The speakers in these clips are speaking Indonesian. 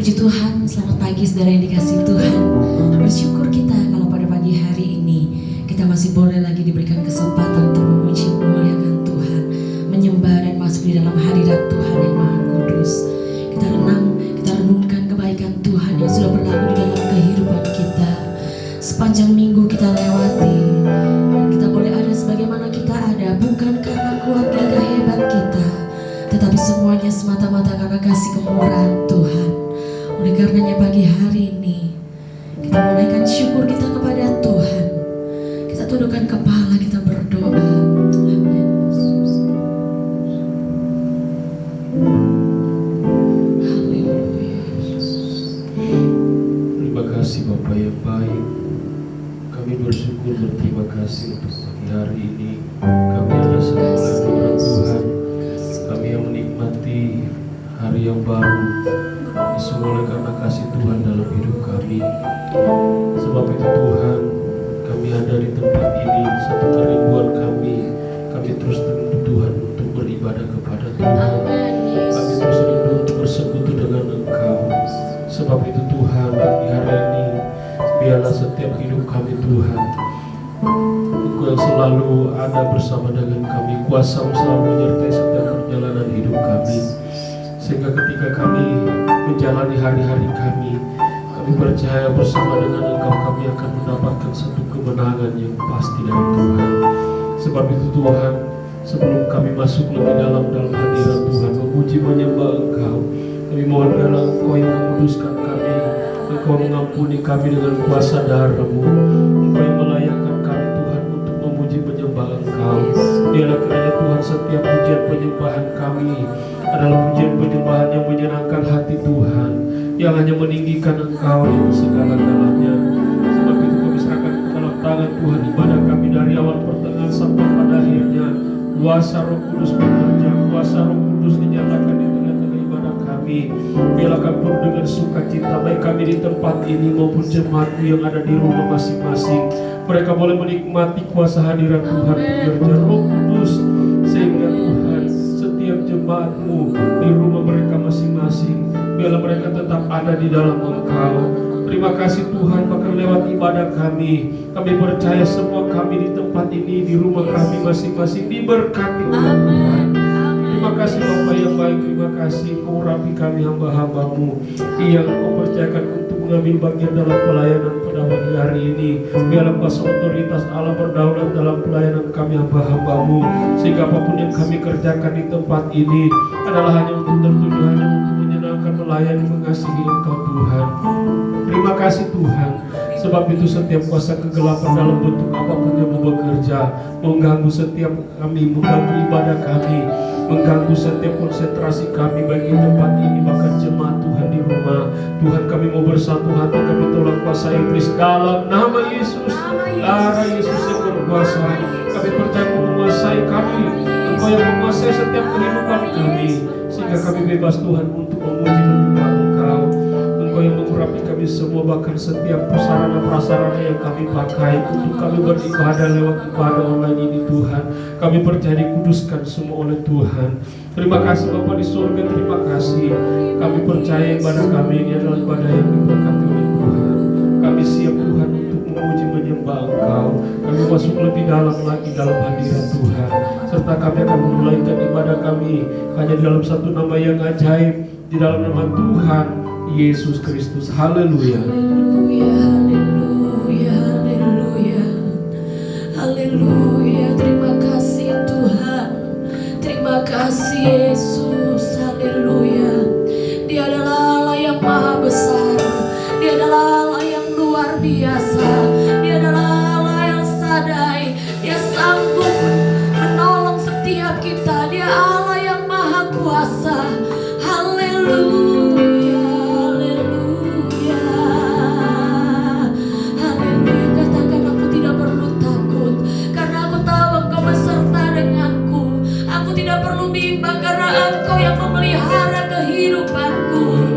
Puji Tuhan, selamat pagi saudara yang dikasihi Tuhan. Bersyukur kita kalau pada pagi hari ini kita masih boleh lagi diberikan kesempatan untuk memuji memuliakan Tuhan, menyembah dan masuk di dalam hadirat Tuhan yang Maha Kudus. Kita renungkan kebaikan Tuhan yang sudah berlaku di dalam kehidupan kita. Sepanjang minggu kita lewati, kita boleh ada sebagaimana kita ada, bukan karena kuat gagah hebat kita, tetapi semuanya semata-mata karena kasih kemurahan Tuhan. Oleh karenanya pagi hari ini kita menaikkan syukur kita kepada Tuhan. Kita tundukkan kepala, kita berdoa. Terima kasih Bapa yang baik. Kami bersyukur, berterima kasih untuk pagi hari ini. Kami ada semua oleh Tuhan. Kami yang menikmati hari yang baru. Semua oleh karena kasih Tuhan dalam hidup kami. Sebab itu Tuhan, kami ada di tempat ini, satu kerinduan kami terus rindu Tuhan untuk beribadah kepada Tuhan. Kami terus rindu untuk bersekutu dengan Engkau. Sebab itu Tuhan, di hari ini biarlah setiap hidup kami Tuhan, Engkau yang selalu ada bersama dengan kami, kuasa-Mu selalu menyertai setiap perjalanan hidup kami. Sehingga ketika kami menjalani hari-hari kami percaya bersama dengan Engkau kami akan mendapatkan satu kemenangan yang pasti dari Tuhan. Sebab itu Tuhan, sebelum kami masuk lebih dalam hadirat Tuhan, memuji menyembah Engkau, kami mohon biarlah Engkau yang menguduskan kami, Engkau mengampuni kami dengan kuasa darah-Mu, Engkau yang melayakkan kami Tuhan untuk memuji menyembah Engkau. Biarlah kiranya Tuhan setiap pujian penyembahan kami adalah pujian penyembahan yang menyenangkan hati Tuhan, yang hanya meninggikan Engkau yang segala-galanya. Sebab itu kami serahkan ke dalam tangan Tuhan ibadah kami dari awal pertengahan sampai pada akhirnya. Kuasa Roh Kudus bekerja, kuasa Roh Kudus dinyatakan di tengah-tengah ibadah kami. Biarlah kami penuh dengan sukacita, baik kami di tempat ini maupun jemaatku yang ada di rumah masing-masing. Mereka boleh menikmati kuasa hadirat Tuhan bekerja Roh Kudus, sehingga Tuhan setiap jemaat-Mu di rumah mereka masing-masing, biarlah mereka tetap ada di dalam Engkau. Terima kasih Tuhan, bahkan lewat ibadah kami percaya semua kami di tempat ini, di rumah kami masing-masing diberkati oleh Tuhan. Terima kasih Bapa yang baik, terima kasih Kau urapi kami hamba-hamba-Mu yang Kau percayakan untuk mengambil bagian dalam pelayanan pada pagi hari ini. Biarlah kuasa otoritas Allah berdaulat dalam pelayanan kami hamba-hamba-Mu, sehingga apapun yang kami kerjakan di tempat ini adalah hanya untuk tertuju, hanya untuk menyenangkan, melayani, mengasihi Engkau Tuhan. Terima kasih Tuhan. Sebab itu setiap kuasa kegelapan dalam bentuk apapun yang mau bekerja, mengganggu setiap kami, mengganggu ibadah kami, mengganggu setiap konsentrasi kami baik di tempat ini, bahkan jemaat Tuhan di rumah. Tuhan, kami mau bersatu hati, kami tolak kuasa iblis dalam nama Yesus. Darah Yesus yang berkuasa, kami percaya Kau menguasai kami, Engkau yang menguasai setiap kehidupan kami, sehingga kami bebas Tuhan untuk memuji menyembah Engkau. Engkau yang mengurapi kami semua, bahkan setiap prasarana yang kami pakai untuk kami beribadah lewat ibadah online ini Tuhan. Kami percaya dikuduskan semua oleh Tuhan. Terima kasih Bapa di surga, terima kasih. Kami percaya ibadah kami ini adalah ibadah yang diberkati oleh Tuhan. Kami siap Tuhan untuk memuji menyembah Engkau. Kami masuk lebih dalam lagi dalam hadirat Tuhan, serta kami akan memulaikan ibadah kami hanya dalam satu nama yang ajaib, di dalam nama Tuhan Yesus Kristus. Haleluya. Haleluya, haleluya, haleluya, haleluya. Terima kasih Tuhan, terima kasih Yesus. Haleluya. Dia adalah Allah yang maha besar, Dia adalah Allah yang luar biasa, Dia adalah Allah yang sadai, Dia sanggup menolong setiap kita, Dia Allah yang maha kuasa. Haleluya. Karena Engkau yang memelihara kehidupanku.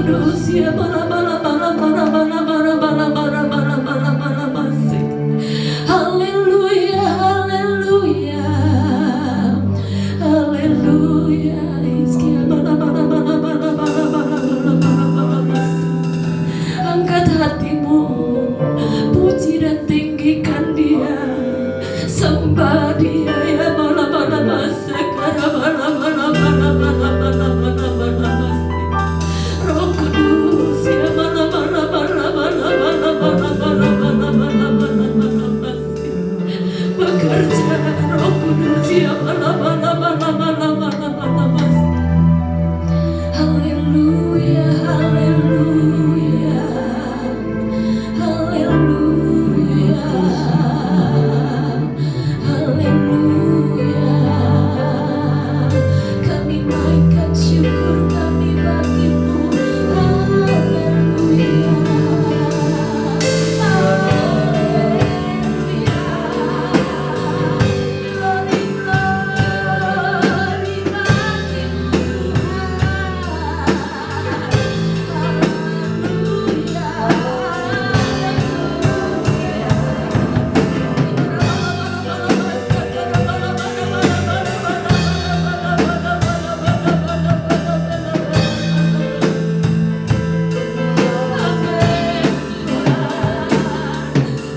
Kudus ya bala bala bala bala bala bala bala bala bala bala bala masih. Haleluya, haleluya, haleluya. Iskia bala bala bala bala bala bala bala bala bala masih. Angkat hatimu, puji dan tinggikan Dia, sembah Dia ya bala bala masih. Kara bala bala bala bala bala bala bala masih. Roh Kudus ya bala bala bala bala bala bala bala bala bala bala bala masih. Bekerja Roh Kudus ya bala bala bala bala bala bala masih. Haleluya, haleluya, haleluya, haleluya. Kami naikkan syukur kami bagimu. Haleluya, haleluya. Glory, glory bagimu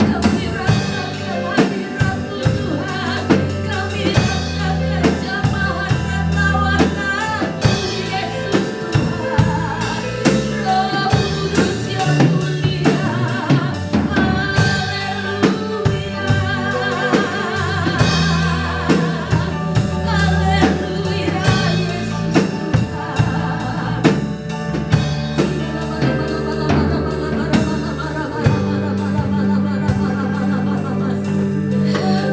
Kami rasakan hadirat-Mu Tuhan. Kami rasakan jamahan dan lawanan-Mu Yesus Tuhan. Roh Kudus yang mulia. Haleluya, haleluya Yesus Tuhan.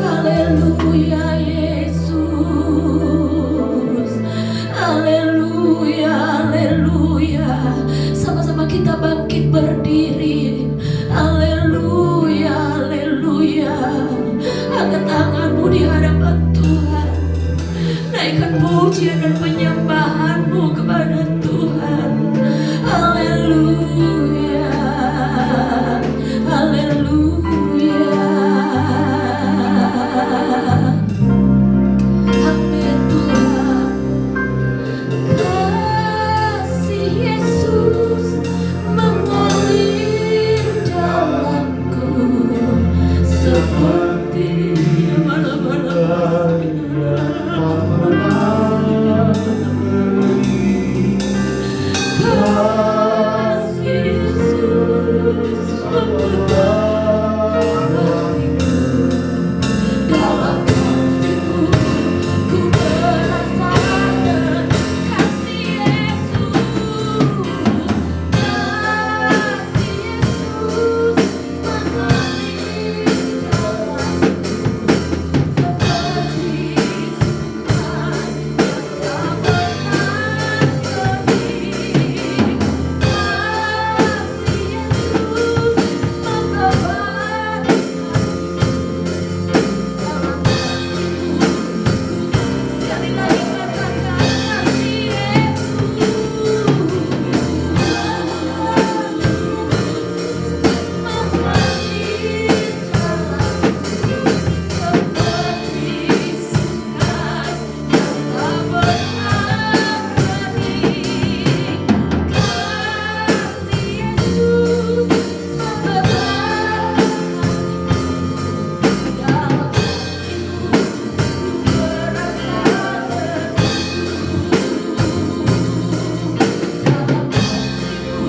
Haleluya Yesus. Haleluya, haleluya. Sama-sama kita bangkit berdiri. Haleluya, haleluya. Angkat tanganmu di hadapan Tuhan. Naikkan pujian dan penyembahanmu kepada Tuhan. Haleluya, haleluya. Amin Tuhan. Kasih Yesus mengalir dalamku seperti kasih Yesus membelah hatiku. Dalam kasih-Mu ku merasakan kasih Yesus. Kasih Yesus mengalir dalamku seperti sungai yang tak pernah kering. Kasih Yesus membawa dalam kasih-Mu. Sekali lagi katakan kasih Yesus mengalir dalamku seperti sungai yang tak pernah kering. Kasih Yesus membelah dalam kasih-Mu ku merasakan dalam kasih-Mu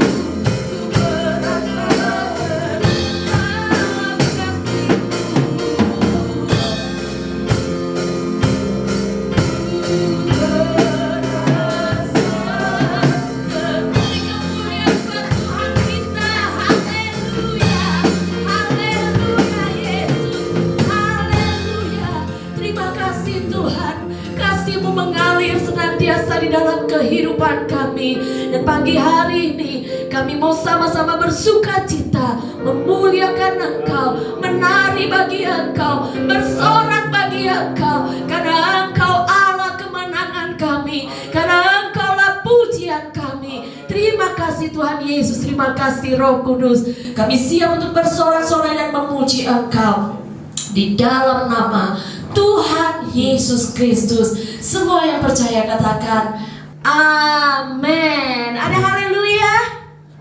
ku merasakan dalam Terima kasih Tuhan, kasih-Mu mengalir senantiasa di dalam kehidupan kami. Dan pagi hari ini kami mau sama-sama bersuka cita, memuliakan Engkau, menari bagi Engkau, bersorak bagi Engkau, karena Engkau Allah kemenangan kami, karena Engkaulah pujian kami. Terima kasih Tuhan Yesus, terima kasih Roh Kudus. Kami siap untuk bersorak-sorai dan memuji Engkau di dalam nama Tuhan Yesus Kristus. Semua yang percaya katakan amin. Ada haleluya?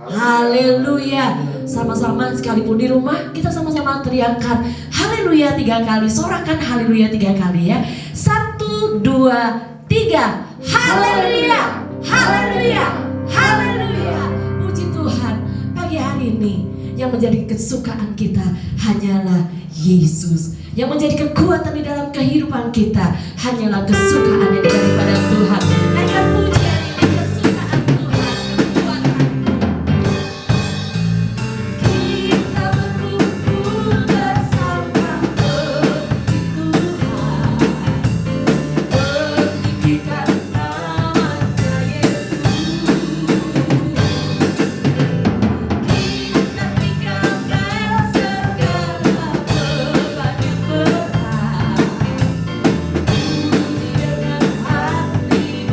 Haleluya. Sama-sama sekalipun di rumah kita sama-sama teriakkan haleluya 3 kali. Sorakan haleluya 3 kali ya. 1, 2, 3. Haleluya. Haleluya. Haleluya. Puji Tuhan, pagi hari ini yang menjadi kesukaan kita hanyalah Yesus. Yang menjadi kekuatan di dalam kehidupan kita hanyalah kesukaan yang daripada Tuhan. Naikkan pujian ini, kesukaan Tuhan, kekuatan. Kita berkumpul bersama Tuhan, meninggikan namanya Yesus. Kita tinggalkan segala beban yang berat, puji dengan hati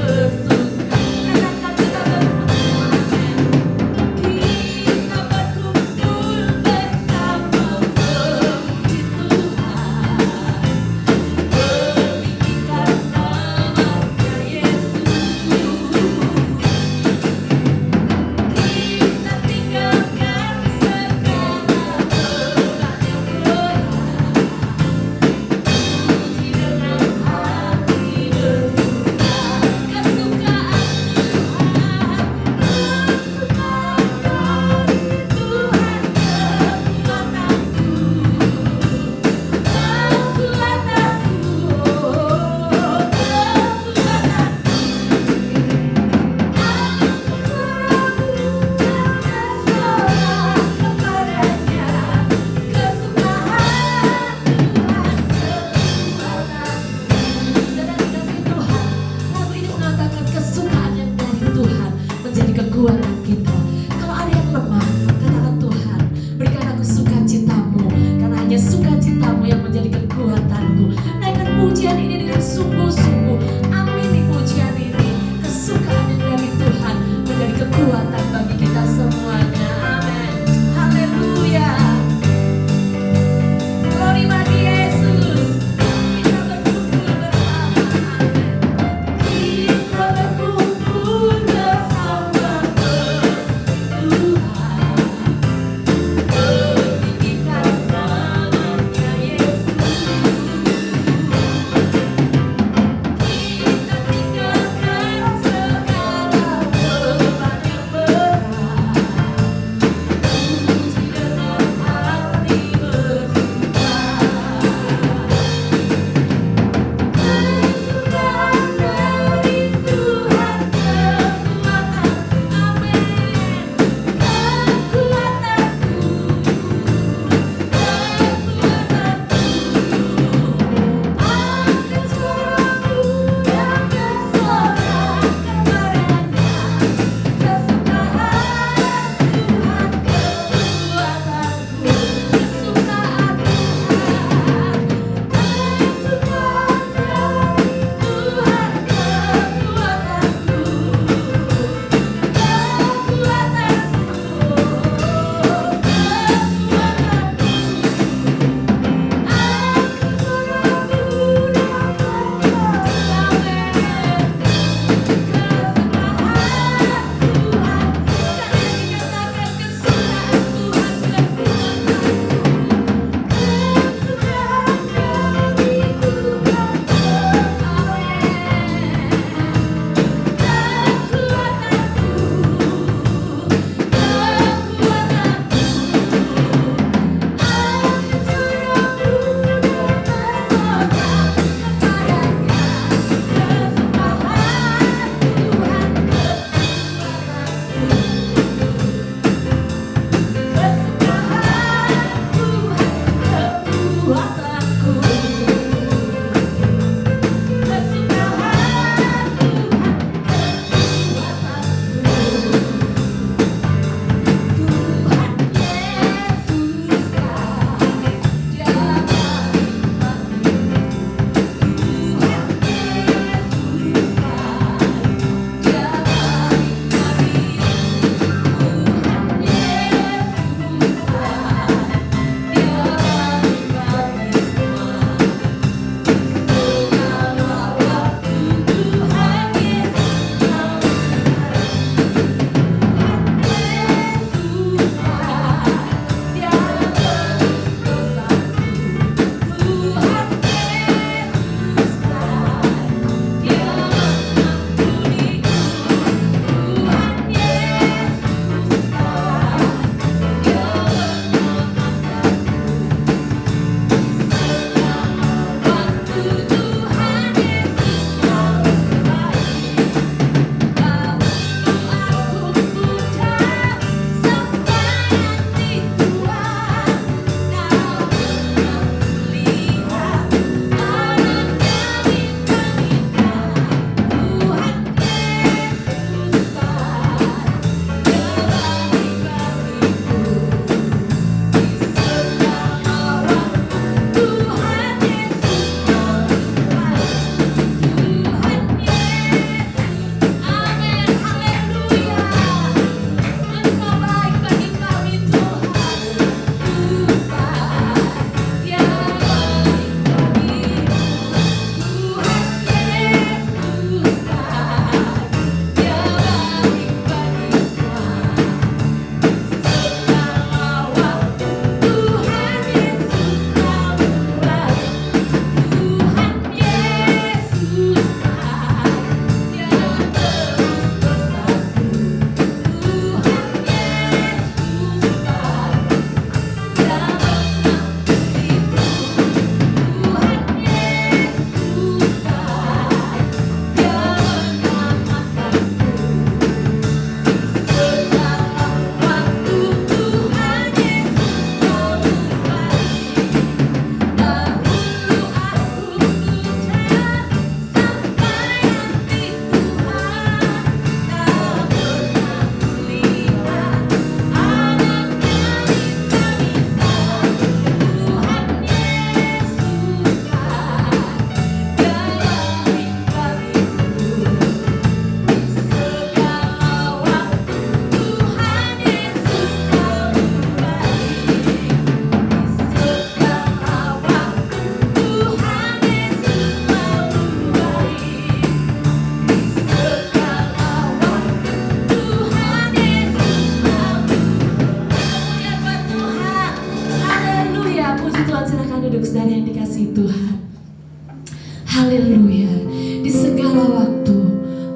Haleluya. Di segala waktu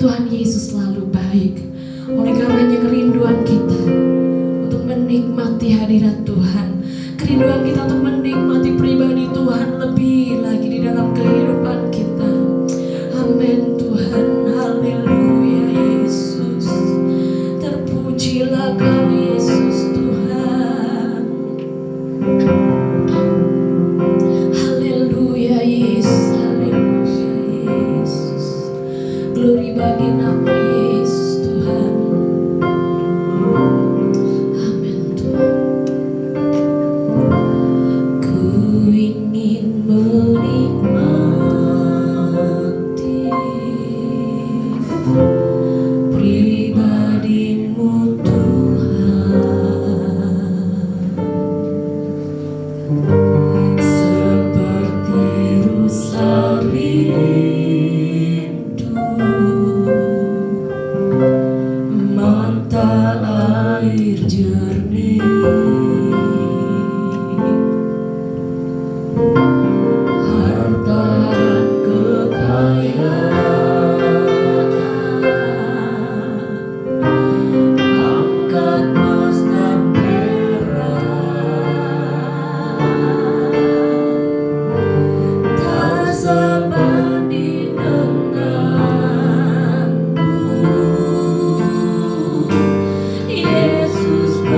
Tuhan Yesus selalu baik. Oleh karenanya kerinduan kita untuk menikmati hadirat Tuhan, kerinduan kita untuk menikmati pribadi Tuhan lebih lagi di dalam kehidupan kita. Amin Tuhan. Haleluya Yesus. Terpujilah Kau Yesus Tuhan. Haleluya Yesus. Haleluya Yesus. Glory bagi nama Yesus Tuhan. Amin Tuhan. Ku ingin menikmati pribadi-Mu Tuhan, seperti rusa rindu mata air jernih, harta dan kekayaan, pangkat emas dan perak, tak sebanding denganmu, Yesus.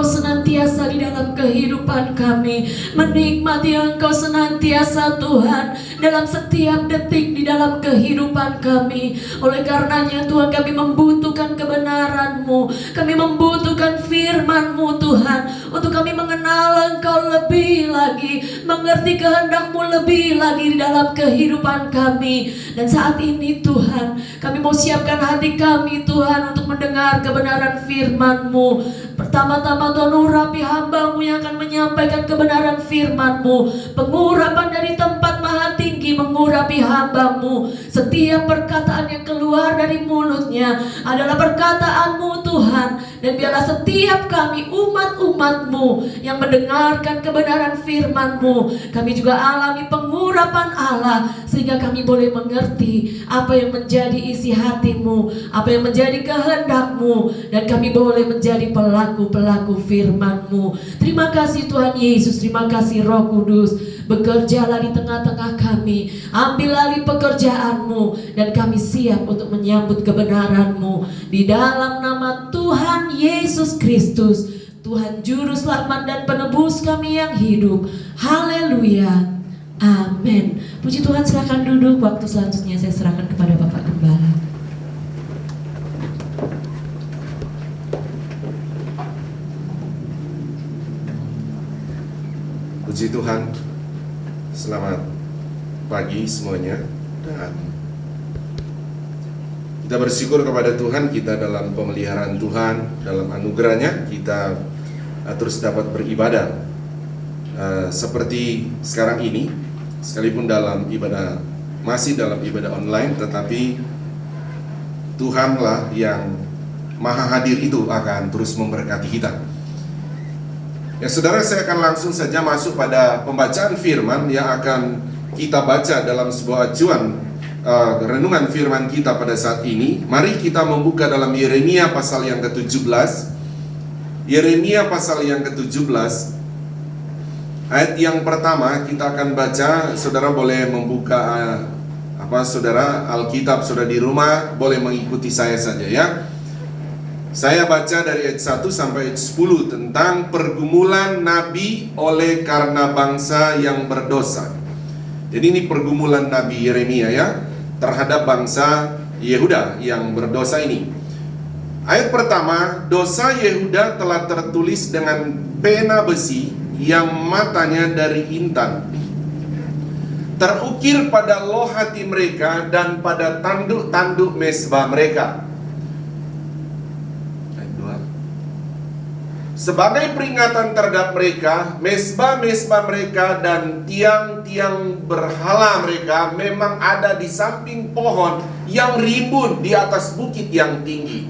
Engkau senantiasa di dalam kehidupan kami, menikmati Engkau senantiasa Tuhan dalam setiap detik di dalam kehidupan kami. Oleh karenanya Tuhan, kami membutuhkan kebenaran-Mu, kami membutuhkan firman-Mu Tuhan, untuk kami mengenal Engkau lebih lagi, mengerti kehendak-Mu lebih lagi di dalam kehidupan kami. Dan saat ini Tuhan, kami mau siapkan hati kami Tuhan untuk mendengar kebenaran firman-Mu. Pertama-tama Tuhan, urapi hamba-Mu yang akan menyampaikan kebenaran firman-Mu. Pengurapan dari tempat maha tinggi mengurapi hamba-Mu. Setiap perkataan yang keluar dari mulutnya adalah perkataan-Mu Tuhan. Dan biarlah setiap kami umat-umat-Mu yang mendengarkan kebenaran firman-Mu, kami juga alami pengurapan Allah, sehingga kami boleh mengerti apa yang menjadi isi hati-Mu, apa yang menjadi kehendak-Mu, dan kami boleh menjadi pelaku-pelaku firman-Mu. Terima kasih Tuhan Yesus, terima kasih Roh Kudus. Bekerjalah di tengah-tengah kami, ambil alih pekerjaan-Mu, dan kami siap untuk menyambut kebenaran-Mu. Di dalam nama Tuhan Yesus Kristus, Tuhan Juru Selamat dan Penebus kami yang hidup. Haleluya, amin. Puji Tuhan, silakan duduk. Waktu selanjutnya saya serahkan kepada Bapak Gembala. Puji Tuhan, selamat pagi semuanya. Dan kita bersyukur kepada Tuhan, kita dalam pemeliharaan Tuhan, dalam anugerahnya kita terus dapat beribadah seperti sekarang ini. Sekalipun dalam ibadah, masih dalam ibadah online, tetapi Tuhanlah yang maha hadir itu akan terus memberkati kita. Ya saudara, saya akan langsung saja masuk pada pembacaan firman yang akan kita baca dalam sebuah acuan renungan firman kita pada saat ini. Mari kita membuka dalam Yeremia pasal yang ke-17. Yeremia pasal yang ke-17, ayat yang pertama kita akan baca. Saudara boleh membuka saudara Alkitab saudara di rumah, boleh mengikuti saya saja ya. Saya baca dari ayat 1 sampai ayat 10 tentang pergumulan nabi oleh karena bangsa yang berdosa. Jadi ini pergumulan Nabi Yeremia ya, terhadap bangsa Yehuda yang berdosa ini. Ayat pertama, dosa Yehuda telah tertulis dengan pena besi yang matanya dari intan, terukir pada loh hati mereka dan pada tanduk-tanduk mesbah mereka. Sebagai peringatan terhadap mereka, mesbah-mesbah mereka dan tiang-tiang berhala mereka memang ada di samping pohon yang rimbun di atas bukit yang tinggi,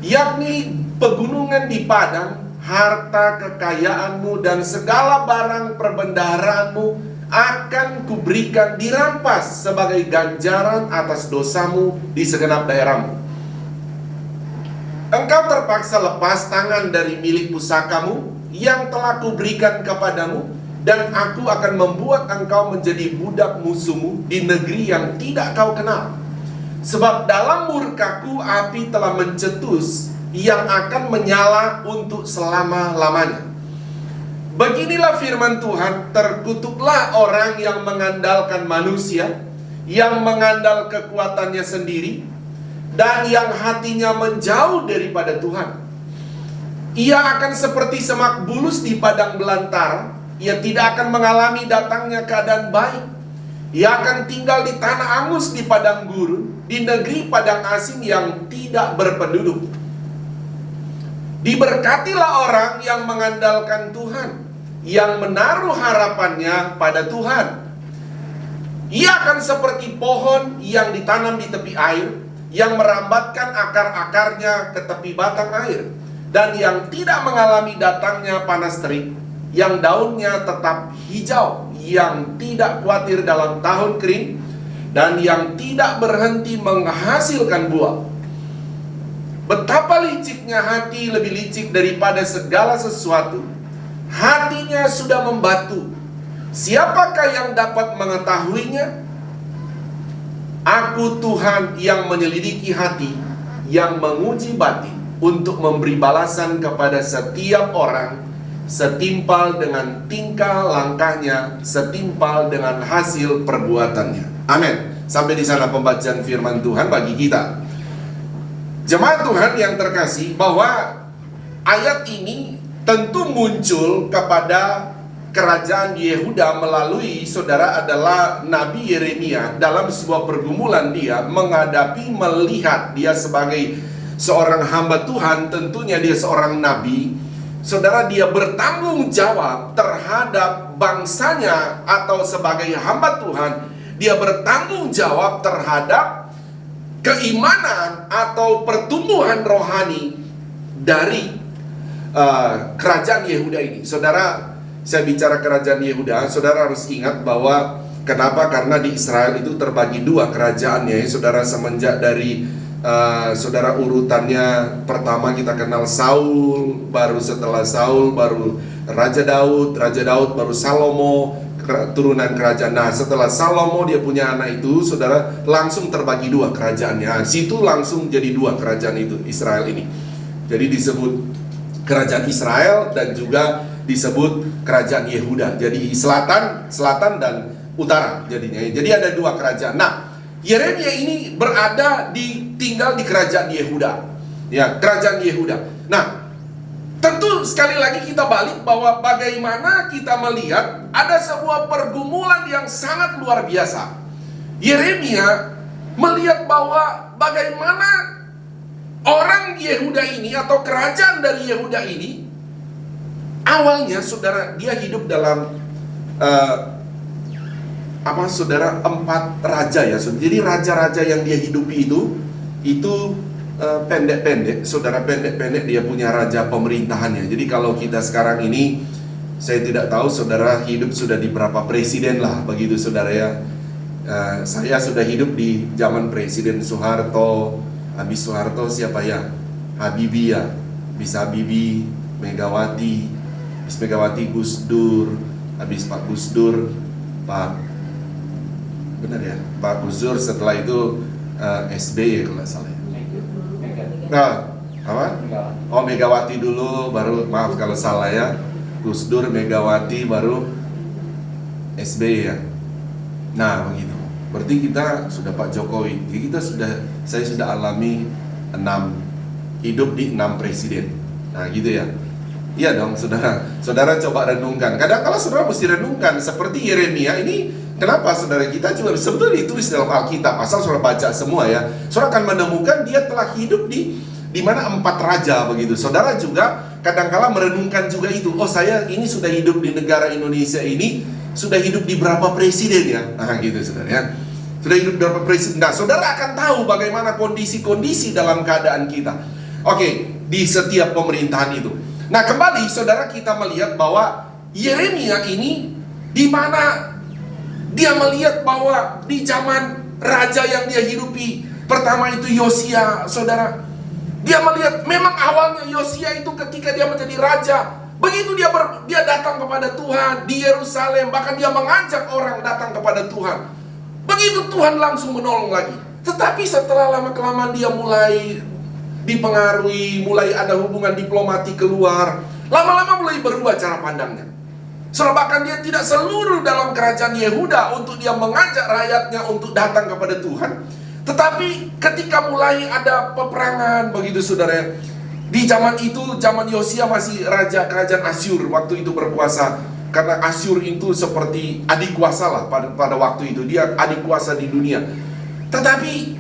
yakni pegunungan di padang. Harta kekayaanmu dan segala barang perbendaharaanmu akan kuberikan dirampas sebagai ganjaran atas dosamu di segenap daerahmu. Engkau terpaksa lepas tangan dari milik pusakamu yang telah kuberikan kepadamu, dan aku akan membuat engkau menjadi budak musuhmu di negeri yang tidak kau kenal. Sebab dalam murkaku api telah mencetus yang akan menyala untuk selama-lamanya. Beginilah firman Tuhan, terkutuklah orang yang mengandalkan manusia, yang mengandal kekuatannya sendiri, dan yang hatinya menjauh daripada Tuhan. Ia akan seperti semak bulus di padang belantara. Ia tidak akan mengalami datangnya keadaan baik. Ia akan tinggal di tanah angus di padang gurun, di negeri padang asing yang tidak berpenduduk. Diberkatilah orang yang mengandalkan Tuhan, yang menaruh harapannya pada Tuhan. Ia akan seperti pohon yang ditanam di tepi air, yang merambatkan akar-akarnya ke tepi batang air, dan yang tidak mengalami datangnya panas terik, yang daunnya tetap hijau, yang tidak khawatir dalam tahun kering, dan yang tidak berhenti menghasilkan buah. Betapa liciknya hati, lebih licik daripada segala sesuatu. Hatinya sudah membatu. Siapakah yang dapat mengetahuinya? Aku Tuhan yang menyelidiki hati, yang menguji batin, untuk memberi balasan kepada setiap orang setimpal dengan tingkah langkahnya, setimpal dengan hasil perbuatannya. Amin. Sampai di sana pembacaan firman Tuhan bagi kita. Jemaat Tuhan yang terkasih, bahwa ayat ini tentu muncul kepada kerajaan Yehuda melalui saudara adalah Nabi Yeremia. Dalam sebuah pergumulan dia menghadapi, melihat dia sebagai seorang hamba Tuhan, tentunya dia seorang nabi. Saudara, dia bertanggung jawab terhadap bangsanya, atau sebagai hamba Tuhan dia bertanggung jawab terhadap keimanan atau pertumbuhan rohani dari kerajaan Yehuda ini. Saudara, saya bicara kerajaan Yehuda, saudara harus ingat bahwa kenapa? Karena di Israel itu terbagi dua kerajaannya, saudara, semenjak dari saudara urutannya. Pertama kita kenal Saul, baru setelah Saul baru Raja Daud baru Salomo, turunan kerajaan. Nah, setelah Salomo dia punya anak itu, saudara, langsung terbagi dua kerajaannya. Situ langsung jadi dua kerajaan itu, Israel ini. Jadi disebut kerajaan Israel dan juga disebut kerajaan Yehuda. Jadi selatan dan utara jadinya. Jadi ada dua kerajaan. Nah, Yeremia ini tinggal di kerajaan Yehuda. Ya, kerajaan Yehuda. Nah, tentu sekali lagi kita balik bahwa bagaimana kita melihat ada sebuah pergumulan yang sangat luar biasa. Yeremia melihat bahwa bagaimana orang Yehuda ini atau kerajaan dari Yehuda ini, awalnya saudara, dia hidup dalam saudara, 4 raja ya. Jadi raja-raja yang dia hidupi itu pendek-pendek, saudara, pendek-pendek dia punya raja pemerintahannya. Jadi kalau kita sekarang ini, saya tidak tahu saudara hidup sudah di berapa presiden lah, begitu saudara ya. Saya sudah hidup di zaman Presiden Soeharto, habis Soeharto siapa ya? Habibie ya, bisa Habibie, Megawati, habis Megawati Gus Dur, habis Pak Gus Dur, Pak Gus Dur, setelah itu SBY kalau nggak salah. Nah, apa? Oh, Megawati dulu, baru, maaf kalau salah ya, Gus Dur, Megawati, baru SBY ya. Nah, begitu. Berarti kita sudah Pak Jokowi. Jadi saya sudah alami 6, hidup di 6 presiden. Nah, gitu ya. Iya dong, saudara. Saudara coba renungkan. Kadang-kala saudara mesti renungkan. Seperti Yeremia ini, kenapa saudara, kita juga sebetulnya ditulis dalam Alkitab. Asal saudara baca semua ya, saudara akan menemukan dia telah hidup di mana 4 raja begitu. Saudara juga kadang-kala merenungkan juga itu. Oh, saya ini sudah hidup di negara Indonesia ini, sudah hidup di berapa presiden ya. Nah, gitu saudara ya. Sudah hidup berapa presiden. Nah, saudara akan tahu bagaimana kondisi-kondisi dalam keadaan kita. Oke, di setiap pemerintahan itu. Nah, kembali saudara, kita melihat bahwa Yeremia ini, di mana dia melihat bahwa di zaman raja yang dia hidupi, pertama itu Yosia, saudara. Dia melihat memang awalnya Yosia itu ketika dia menjadi raja, begitu dia datang kepada Tuhan di Yerusalem, bahkan dia mengajak orang datang kepada Tuhan. Begitu Tuhan langsung menolong lagi. Tetapi setelah lama-kelamaan dia mulai dipengaruhi, mulai ada hubungan diplomatik keluar, lama-lama mulai berubah cara pandangnya. Bahkan dia tidak seluruh dalam kerajaan Yehuda untuk dia mengajak rakyatnya untuk datang kepada Tuhan. Tetapi ketika mulai ada peperangan, begitu saudara, di zaman itu, zaman Yosia masih raja kerajaan Asyur waktu itu berkuasa. Karena Asyur itu seperti adik kuasa lah pada waktu itu, dia adik kuasa di dunia. Tetapi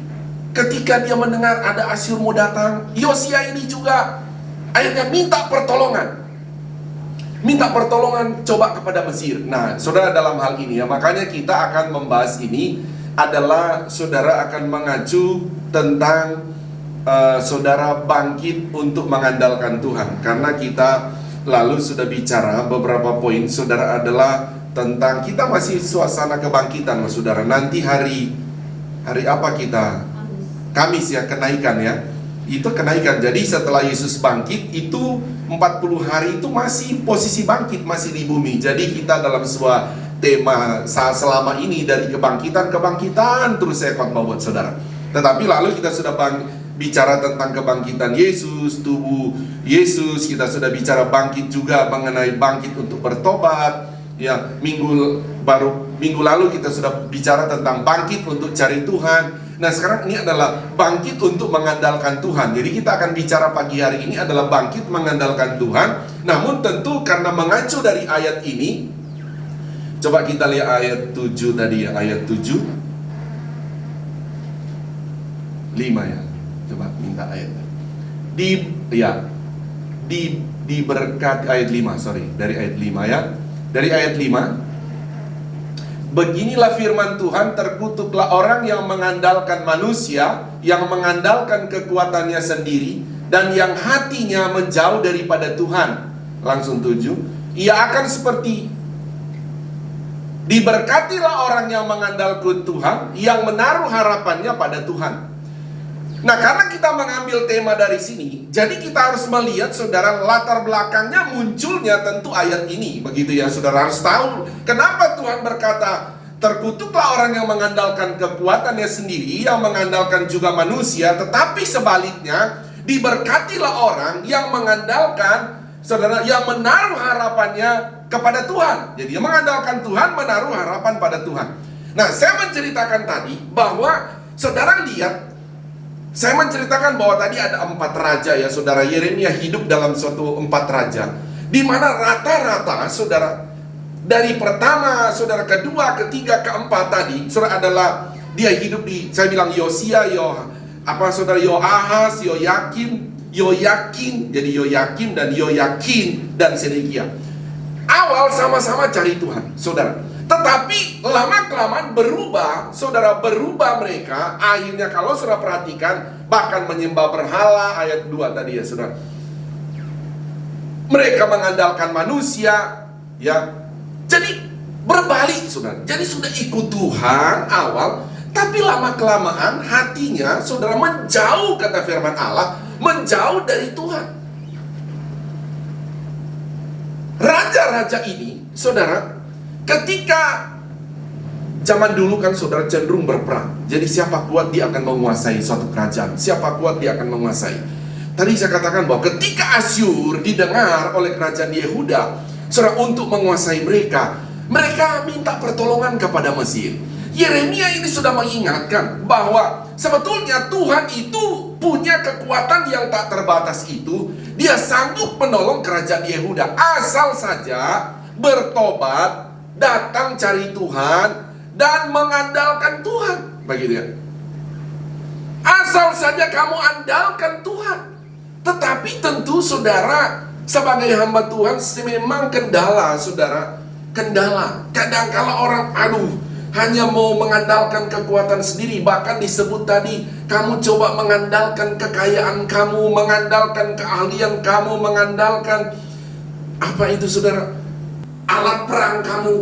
ketika dia mendengar ada Asyur mau datang, Yosia ini juga akhirnya minta pertolongan coba kepada Mesir. Nah, saudara, dalam hal ini ya, makanya kita akan membahas ini adalah saudara akan mengacu tentang saudara bangkit untuk mengandalkan Tuhan. Karena kita lalu sudah bicara beberapa poin, saudara, adalah tentang kita masih suasana kebangkitan, saudara. Nanti hari apa kita? Kamis ya, kenaikan ya. Itu kenaikan. Jadi setelah Yesus bangkit itu 40 hari itu masih posisi bangkit, masih di bumi. Jadi kita dalam sebuah tema selama ini dari kebangkitan terus saya khotbah buat saudara. Tetapi lalu kita sudah bicara tentang kebangkitan Yesus, tubuh Yesus. Kita sudah bicara bangkit juga, mengenai bangkit untuk bertobat. Ya, minggu lalu kita sudah bicara tentang bangkit untuk cari Tuhan. Nah, sekarang ini adalah bangkit untuk mengandalkan Tuhan. Jadi kita akan bicara pagi hari ini adalah bangkit mengandalkan Tuhan. Namun tentu karena mengacu dari ayat ini, coba kita lihat ayat 7 tadi ya, ayat 7 5 ya. Coba minta ayat. Diberkati ayat 5, sorry, dari ayat 5 ya. Dari ayat 5, beginilah firman Tuhan, terkutuklah orang yang mengandalkan manusia, yang mengandalkan kekuatannya sendiri, dan yang hatinya menjauh daripada Tuhan. Langsung 7, ia akan seperti, diberkatilah orang yang mengandalkan Tuhan, yang menaruh harapannya pada Tuhan. Nah, karena kita mengambil tema dari sini, jadi kita harus melihat, saudara, latar belakangnya munculnya tentu ayat ini. Begitu ya, saudara harus tahu kenapa Tuhan berkata, terkutuklah orang yang mengandalkan kekuatannya sendiri, yang mengandalkan juga manusia. Tetapi sebaliknya, diberkatilah orang yang mengandalkan, saudara, yang menaruh harapannya kepada Tuhan. Jadi yang mengandalkan Tuhan, menaruh harapan pada Tuhan. Nah, saya menceritakan tadi bahwa, saudara lihat, saya menceritakan bahwa tadi ada 4 raja ya, saudara. Yeremia hidup dalam suatu 4 raja, di mana rata-rata, saudara, dari pertama, saudara, kedua, ketiga, keempat tadi, saudara, adalah dia hidup di, saya bilang Yosia, saudara, Yoahaz, Yoyakin, jadi Yoyakim dan Yoyakin dan Sedekia. Awal sama-sama cari Tuhan, saudara. Tetapi lama-kelamaan berubah, saudara, berubah mereka. Akhirnya kalau saudara perhatikan, bahkan menyembah berhala, ayat 2 tadi ya, saudara. Mereka mengandalkan manusia, ya. Jadi berbalik, saudara. Jadi sudah ikut Tuhan awal, tapi lama-kelamaan hatinya, saudara, menjauh, kata firman Allah, menjauh dari Tuhan. Raja-raja ini, saudara, ketika zaman dulu kan, saudara, cenderung berperang. Jadi siapa kuat dia akan menguasai suatu kerajaan, siapa kuat dia akan menguasai. Tadi saya katakan bahwa ketika Asyur didengar oleh kerajaan Yehuda, saudara, untuk menguasai mereka, mereka minta pertolongan kepada Mesir. Yeremia ini sudah mengingatkan bahwa sebetulnya Tuhan itu punya kekuatan yang tak terbatas itu. Dia sanggup menolong kerajaan Yehuda, asal saja bertobat, datang cari Tuhan, dan mengandalkan Tuhan. Begitu ya. Asal saja kamu andalkan Tuhan. Tetapi tentu, saudara, sebagai hamba Tuhan, memang kendala, saudara. Kendala. Kadang-kala orang, hanya mau mengandalkan kekuatan sendiri. Bahkan disebut tadi, kamu coba mengandalkan kekayaan kamu, mengandalkan keahlian kamu, mengandalkan apa itu, saudara, alat perang kamu.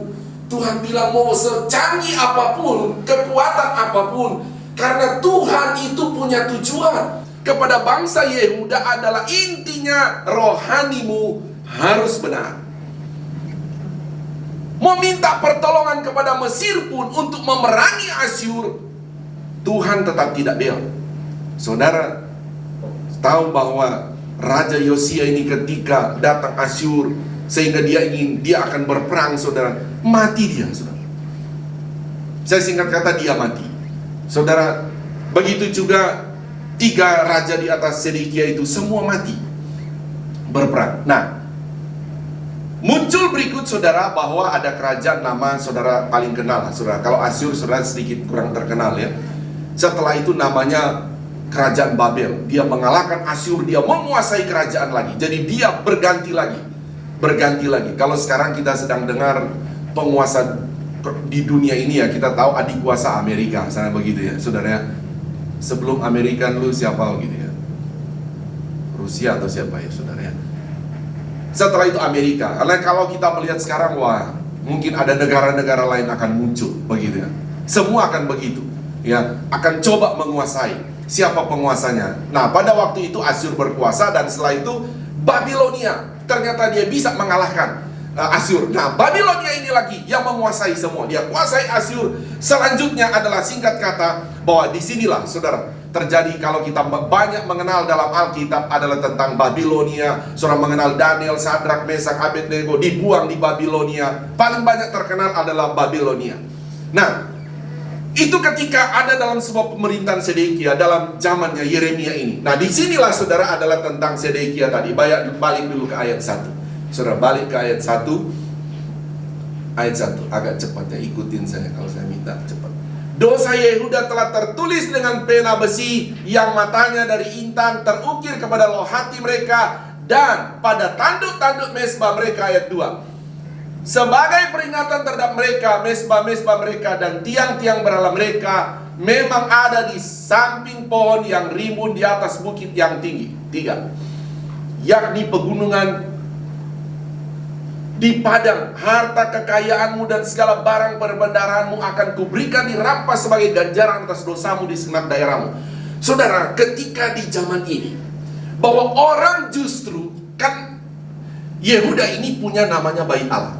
Tuhan bilang mau secanggih apapun, kekuatan apapun, karena Tuhan itu punya tujuan kepada bangsa Yehuda adalah intinya rohanimu harus benar. Mau minta pertolongan kepada Mesir pun untuk memerangi Asyur, Tuhan tetap tidak bela. Saudara tahu bahwa Raja Yosia ini ketika datang Asyur, sehingga dia akan berperang, saudara, mati dia, saudara. Saya singkat kata, dia mati, saudara. Begitu juga 3 raja di atas Sedekia itu semua mati berperang. Nah, muncul berikut, saudara, bahwa ada kerajaan nama saudara paling kenal, saudara. Kalau Asyur, saudara, sedikit kurang terkenal ya. Setelah itu namanya kerajaan Babel. Dia mengalahkan Asyur, dia menguasai kerajaan lagi. Jadi dia berganti lagi. Kalau sekarang kita sedang dengar penguasa di dunia ini ya, kita tahu adik kuasa Amerika, sana begitu ya, saudara ya. Sebelum Amerika dulu siapa gitu ya? Rusia atau siapa ya, saudara ya? Setelah itu Amerika. Karena kalau kita melihat sekarang, wah, mungkin ada negara-negara lain akan muncul, begitu ya. Semua akan begitu, ya, akan coba menguasai. Siapa penguasanya? Nah, pada waktu itu Asyur berkuasa, dan setelah itu Babilonia. Ternyata dia bisa mengalahkan Asyur. Nah, Babilonia ini lagi yang menguasai semua. Dia kuasai Asyur. Selanjutnya adalah, singkat kata, bahwa disinilah, saudara, terjadi kalau kita banyak mengenal dalam Alkitab adalah tentang Babilonia. Saudara mengenal Daniel, Sadrak, Mesak, Abednego dibuang di Babilonia. Paling banyak terkenal adalah Babilonia. Nah, itu ketika ada dalam sebuah pemerintahan Sedekia dalam zamannya Yeremia ini. Nah, disinilah saudara adalah tentang Sedekia tadi. Balik dulu ke ayat 1. Saudara balik ke ayat 1. Ayat 1, agak cepat ya, ikutin saya kalau saya minta cepat. Dosa Yehuda telah tertulis dengan pena besi, yang matanya dari intan terukir kepada loh hati mereka, dan pada tanduk-tanduk mesbah mereka. Ayat 2. Sebagai peringatan terhadap mereka, mesbah-mesbah mereka dan tiang-tiang berhala mereka memang ada di samping pohon yang rimbun di atas bukit yang tinggi. 3. Yakni pegunungan di padang, harta kekayaanmu dan segala barang perbendaraanmu akan kuberikan dirampas sebagai ganjaran atas dosamu di segenap daerahmu. Saudara, ketika di zaman ini, bahwa orang justru, kan Yehuda ini punya namanya Bait Allah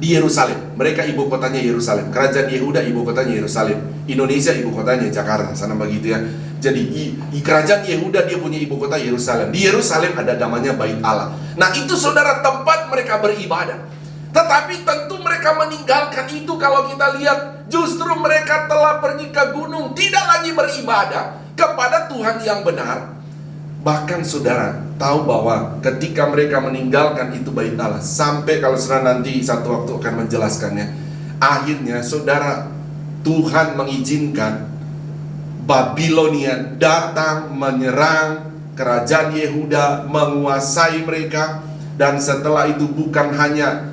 di Yerusalem. Mereka ibu kotanya Yerusalem. Kerajaan Yehuda ibu kotanya Yerusalem. Indonesia ibu kotanya Jakarta, sana begitu ya. Jadi kerajaan Yehuda dia punya ibu kota Yerusalem. Di Yerusalem ada namanya Bait Allah. Nah, itu saudara tempat mereka beribadah. Tetapi tentu mereka meninggalkan itu. Kalau kita lihat, justru mereka telah pergi ke gunung, tidak lagi beribadah kepada Tuhan yang benar. Bahkan saudara tahu bahwa ketika mereka meninggalkan itu Bait Allah, sampai kalau saudara nanti satu waktu akan menjelaskannya, akhirnya saudara, Tuhan mengizinkan Babilonia datang menyerang kerajaan Yehuda, menguasai mereka. Dan setelah itu bukan hanya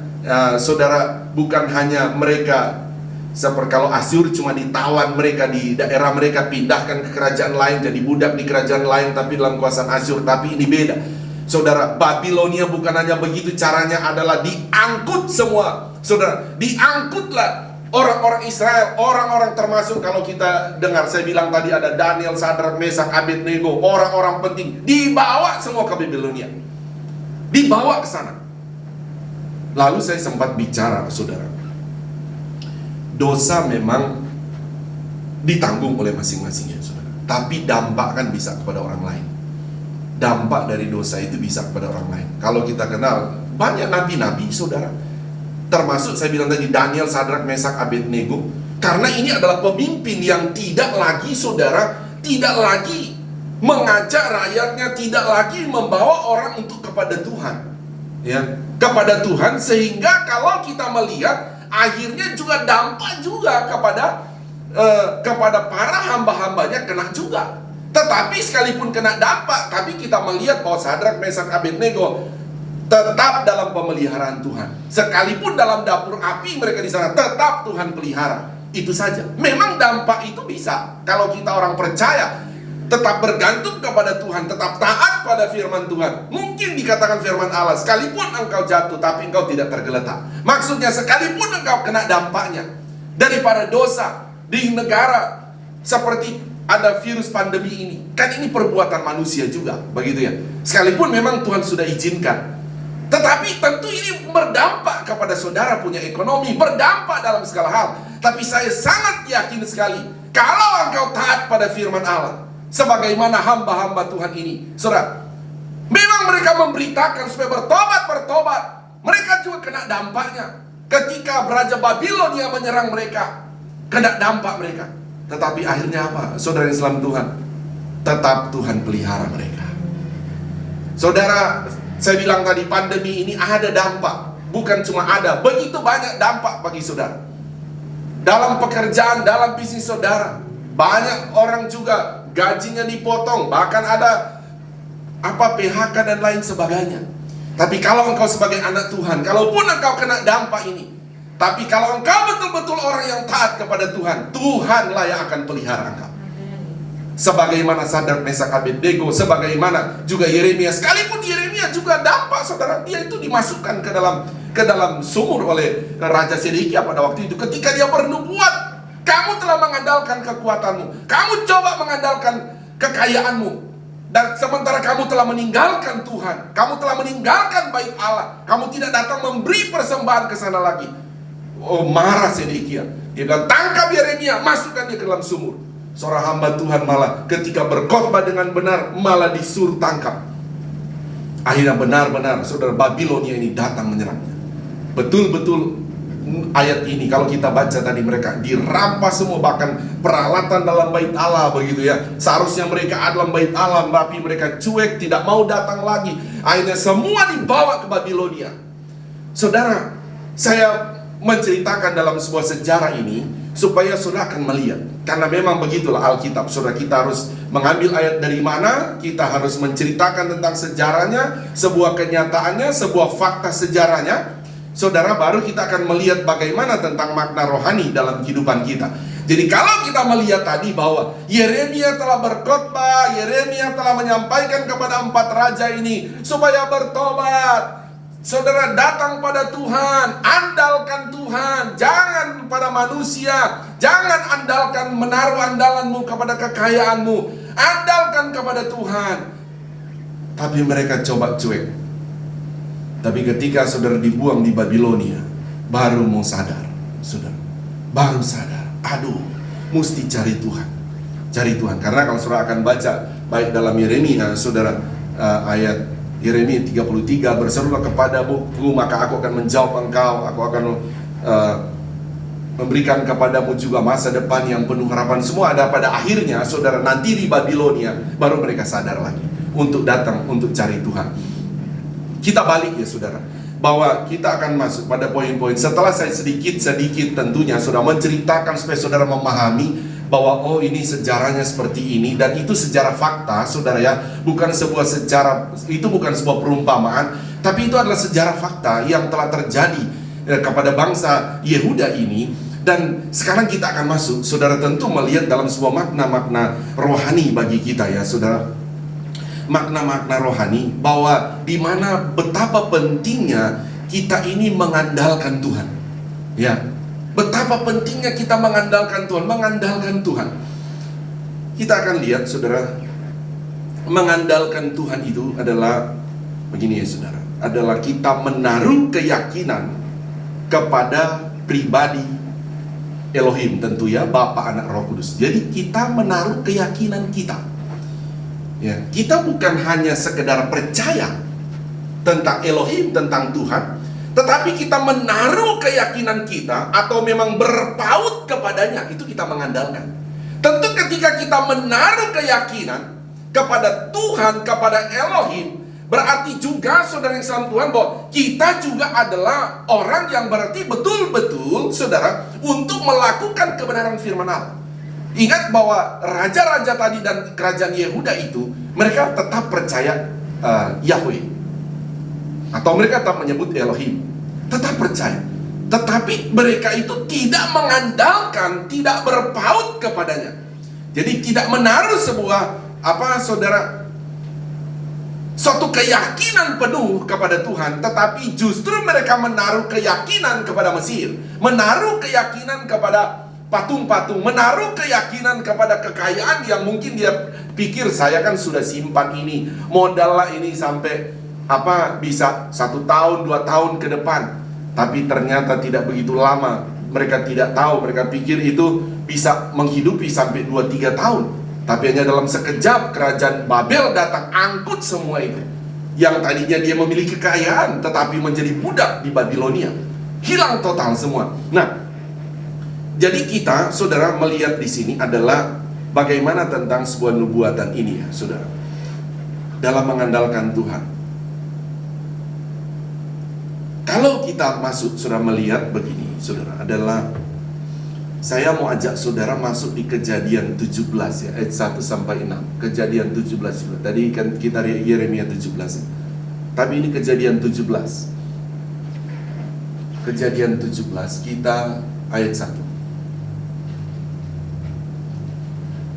saudara, bukan hanya mereka seperti kalau Asyur cuma ditawan mereka di daerah mereka, pindahkan ke kerajaan lain, jadi budak di kerajaan lain tapi dalam kuasaan Asyur. Tapi ini beda saudara, Babilonia bukan hanya begitu, caranya adalah diangkut semua. Saudara, diangkutlah orang-orang Israel, orang-orang termasuk kalau kita dengar, saya bilang tadi ada Daniel, Sadrak, Mesak, Abednego, orang-orang penting dibawa semua ke Babilonia, dibawa ke sana. Lalu saya sempat bicara, saudara, dosa memang ditanggung oleh masing-masingnya, saudara. Tapi dampak kan bisa kepada orang lain. Dampak dari dosa itu bisa kepada orang lain. Kalau kita kenal banyak nabi-nabi, saudara, termasuk saya bilang tadi Daniel, Sadrak, Mesak, Abednego. Karena ini adalah pemimpin yang tidak lagi, saudara, tidak lagi mengajak rakyatnya, tidak lagi membawa orang untuk kepada Tuhan, ya, kepada Tuhan. Sehingga kalau kita melihat, akhirnya juga dampak juga kepada para hamba-hambanya kena juga. Tetapi sekalipun kena dampak, tapi kita melihat bahwa Sadrak, Mesak, Abednego tetap dalam pemeliharaan Tuhan. Sekalipun dalam dapur api mereka di sana, tetap Tuhan pelihara. Itu saja. Memang dampak itu bisa kalau kita orang percaya, tetap bergantung kepada Tuhan, tetap taat pada firman Tuhan. Mungkin dikatakan firman Allah, sekalipun engkau jatuh tapi engkau tidak tergeletak. Maksudnya sekalipun engkau kena dampaknya daripada dosa di negara, seperti ada virus pandemi ini, kan ini perbuatan manusia juga, begitu ya. Sekalipun memang Tuhan sudah izinkan, tetapi tentu ini berdampak kepada saudara punya ekonomi, berdampak dalam segala hal. Tapi saya sangat yakin sekali, kalau engkau taat pada firman Allah, sebagaimana hamba-hamba Tuhan ini, saudara, memang mereka memberitakan supaya bertobat. Mereka juga kena dampaknya. Ketika Raja Babilonia menyerang mereka, kena dampak mereka. Tetapi akhirnya apa? Saudara Islam Tuhan, tetap Tuhan pelihara mereka. Saudara, saya bilang tadi pandemi ini ada dampak. Bukan cuma ada, begitu banyak dampak bagi saudara. Dalam pekerjaan, dalam bisnis saudara, banyak orang juga gajinya dipotong, bahkan ada PHK dan lain sebagainya. Tapi kalau engkau sebagai anak Tuhan, kalaupun engkau kena dampak ini, tapi kalau engkau betul-betul orang yang taat kepada Tuhan, Tuhanlah yang akan pelihara engkau. Sebagaimana Sadrak, Mesak, Abednego, sebagaimana juga Yeremia. Sekalipun Yeremia juga dampak, saudara, dia itu dimasukkan ke dalam sumur oleh Raja Sedekia pada waktu itu. Ketika dia bernubuat, kamu telah mengandalkan kekuatanmu, kamu coba mengandalkan kekayaanmu, dan sementara kamu telah meninggalkan Tuhan, kamu telah meninggalkan Bait Allah, kamu tidak datang memberi persembahan ke sana lagi. Oh, marah Sedekia. Dia bilang, tangkap Yeremia, masukkan dia ke dalam sumur. Seorang hamba Tuhan malah ketika berkhotbah dengan benar malah disuruh tangkap. Akhirnya benar-benar saudara Babilonia ini datang menyerangnya. Betul-betul ayat ini kalau kita baca tadi, mereka dirampas semua, bahkan peralatan dalam bait Allah begitu ya. Seharusnya mereka ada dalam bait Allah, tapi mereka cuek, tidak mau datang lagi. Akhirnya semua dibawa ke Babilonia. Saudara, saya menceritakan dalam sebuah sejarah ini supaya saudara akan melihat, karena memang begitulah Alkitab. Saudara, kita harus mengambil ayat dari mana, kita harus menceritakan tentang sejarahnya, sebuah kenyataannya, sebuah fakta sejarahnya. Saudara, baru kita akan melihat bagaimana tentang makna rohani dalam kehidupan kita. Jadi kalau kita melihat tadi bahwa Yeremia telah berkhotbah, Yeremia telah menyampaikan kepada 4 raja ini supaya bertobat. Saudara, datang pada Tuhan, andalkan Tuhan, jangan pada manusia, jangan andalkan, menaruh andalanmu kepada kekayaanmu, andalkan kepada Tuhan. Tapi mereka coba cuek. Tapi ketika saudara dibuang di Babilonia, baru mau sadar, saudara, baru sadar, aduh, mesti cari Tuhan, cari Tuhan. Karena kalau saudara akan baca baik dalam Yeremia, saudara, ayat Yeremia 33, berserulah kepadamu, maka aku akan menjawab engkau, aku akan memberikan kepadamu juga masa depan yang penuh harapan. Semua ada pada akhirnya, saudara, nanti di Babilonia baru mereka sadar lagi untuk datang untuk cari Tuhan. Kita balik ya saudara, bahwa kita akan masuk pada poin-poin. Setelah saya sedikit tentunya saudara menceritakan supaya saudara memahami bahwa oh ini sejarahnya seperti ini, dan itu sejarah fakta saudara ya, bukan sebuah sejarah, itu bukan sebuah perumpamaan, tapi itu adalah sejarah fakta yang telah terjadi kepada bangsa Yehuda ini. Dan sekarang kita akan masuk, saudara, tentu melihat dalam sebuah makna-makna rohani bagi kita ya saudara. Makna-makna rohani bahwa dimana betapa pentingnya kita ini mengandalkan Tuhan ya. Betapa pentingnya kita mengandalkan Tuhan, mengandalkan Tuhan. Kita akan lihat saudara, mengandalkan Tuhan itu adalah begini ya saudara, adalah kita menaruh keyakinan kepada pribadi Elohim, tentu ya, Bapa, Anak, Roh Kudus. Jadi kita menaruh keyakinan kita ya, kita bukan hanya sekedar percaya tentang Elohim, tentang Tuhan, tetapi kita menaruh keyakinan kita atau memang berpaut kepadanya, itu kita mengandalkan. Tentu ketika kita menaruh keyakinan kepada Tuhan, kepada Elohim, berarti juga saudara yang salam Tuhan bahwa kita juga adalah orang yang berarti betul-betul saudara untuk melakukan kebenaran firman Allah. Ingat bahwa raja-raja tadi dan kerajaan Yehuda itu, mereka tetap percaya Yahweh, atau mereka tetap menyebut Elohim, tetap percaya. Tetapi mereka itu tidak mengandalkan, tidak berpaut kepadanya. Jadi tidak menaruh sebuah saudara, suatu keyakinan penuh kepada Tuhan, tetapi justru mereka menaruh keyakinan kepada Mesir, menaruh keyakinan kepada patung-patung, menaruh keyakinan kepada kekayaan yang mungkin dia pikir, saya kan sudah simpan ini, modal lah ini sampai bisa 1 tahun, 2 tahun ke depan. Tapi ternyata tidak begitu lama. Mereka tidak tahu, mereka pikir itu bisa menghidupi sampai 2-3 tahun. Tapi hanya dalam sekejap kerajaan Babel datang, angkut semua itu. Yang tadinya dia memiliki kekayaan, tetapi menjadi budak di Babilonia. Hilang total semua. Nah, jadi kita, saudara, melihat di sini adalah bagaimana tentang sebuah nubuatan ini ya, saudara, dalam mengandalkan Tuhan. Kalau kita masuk, saudara, melihat begini, saudara, adalah saya mau ajak saudara masuk di Kejadian 17 ya, ayat 1 sampai 6. Kejadian 17. Tadi kan kita Yeremia 17 ya. Tapi ini Kejadian 17. Kejadian 17 kita ayat 1.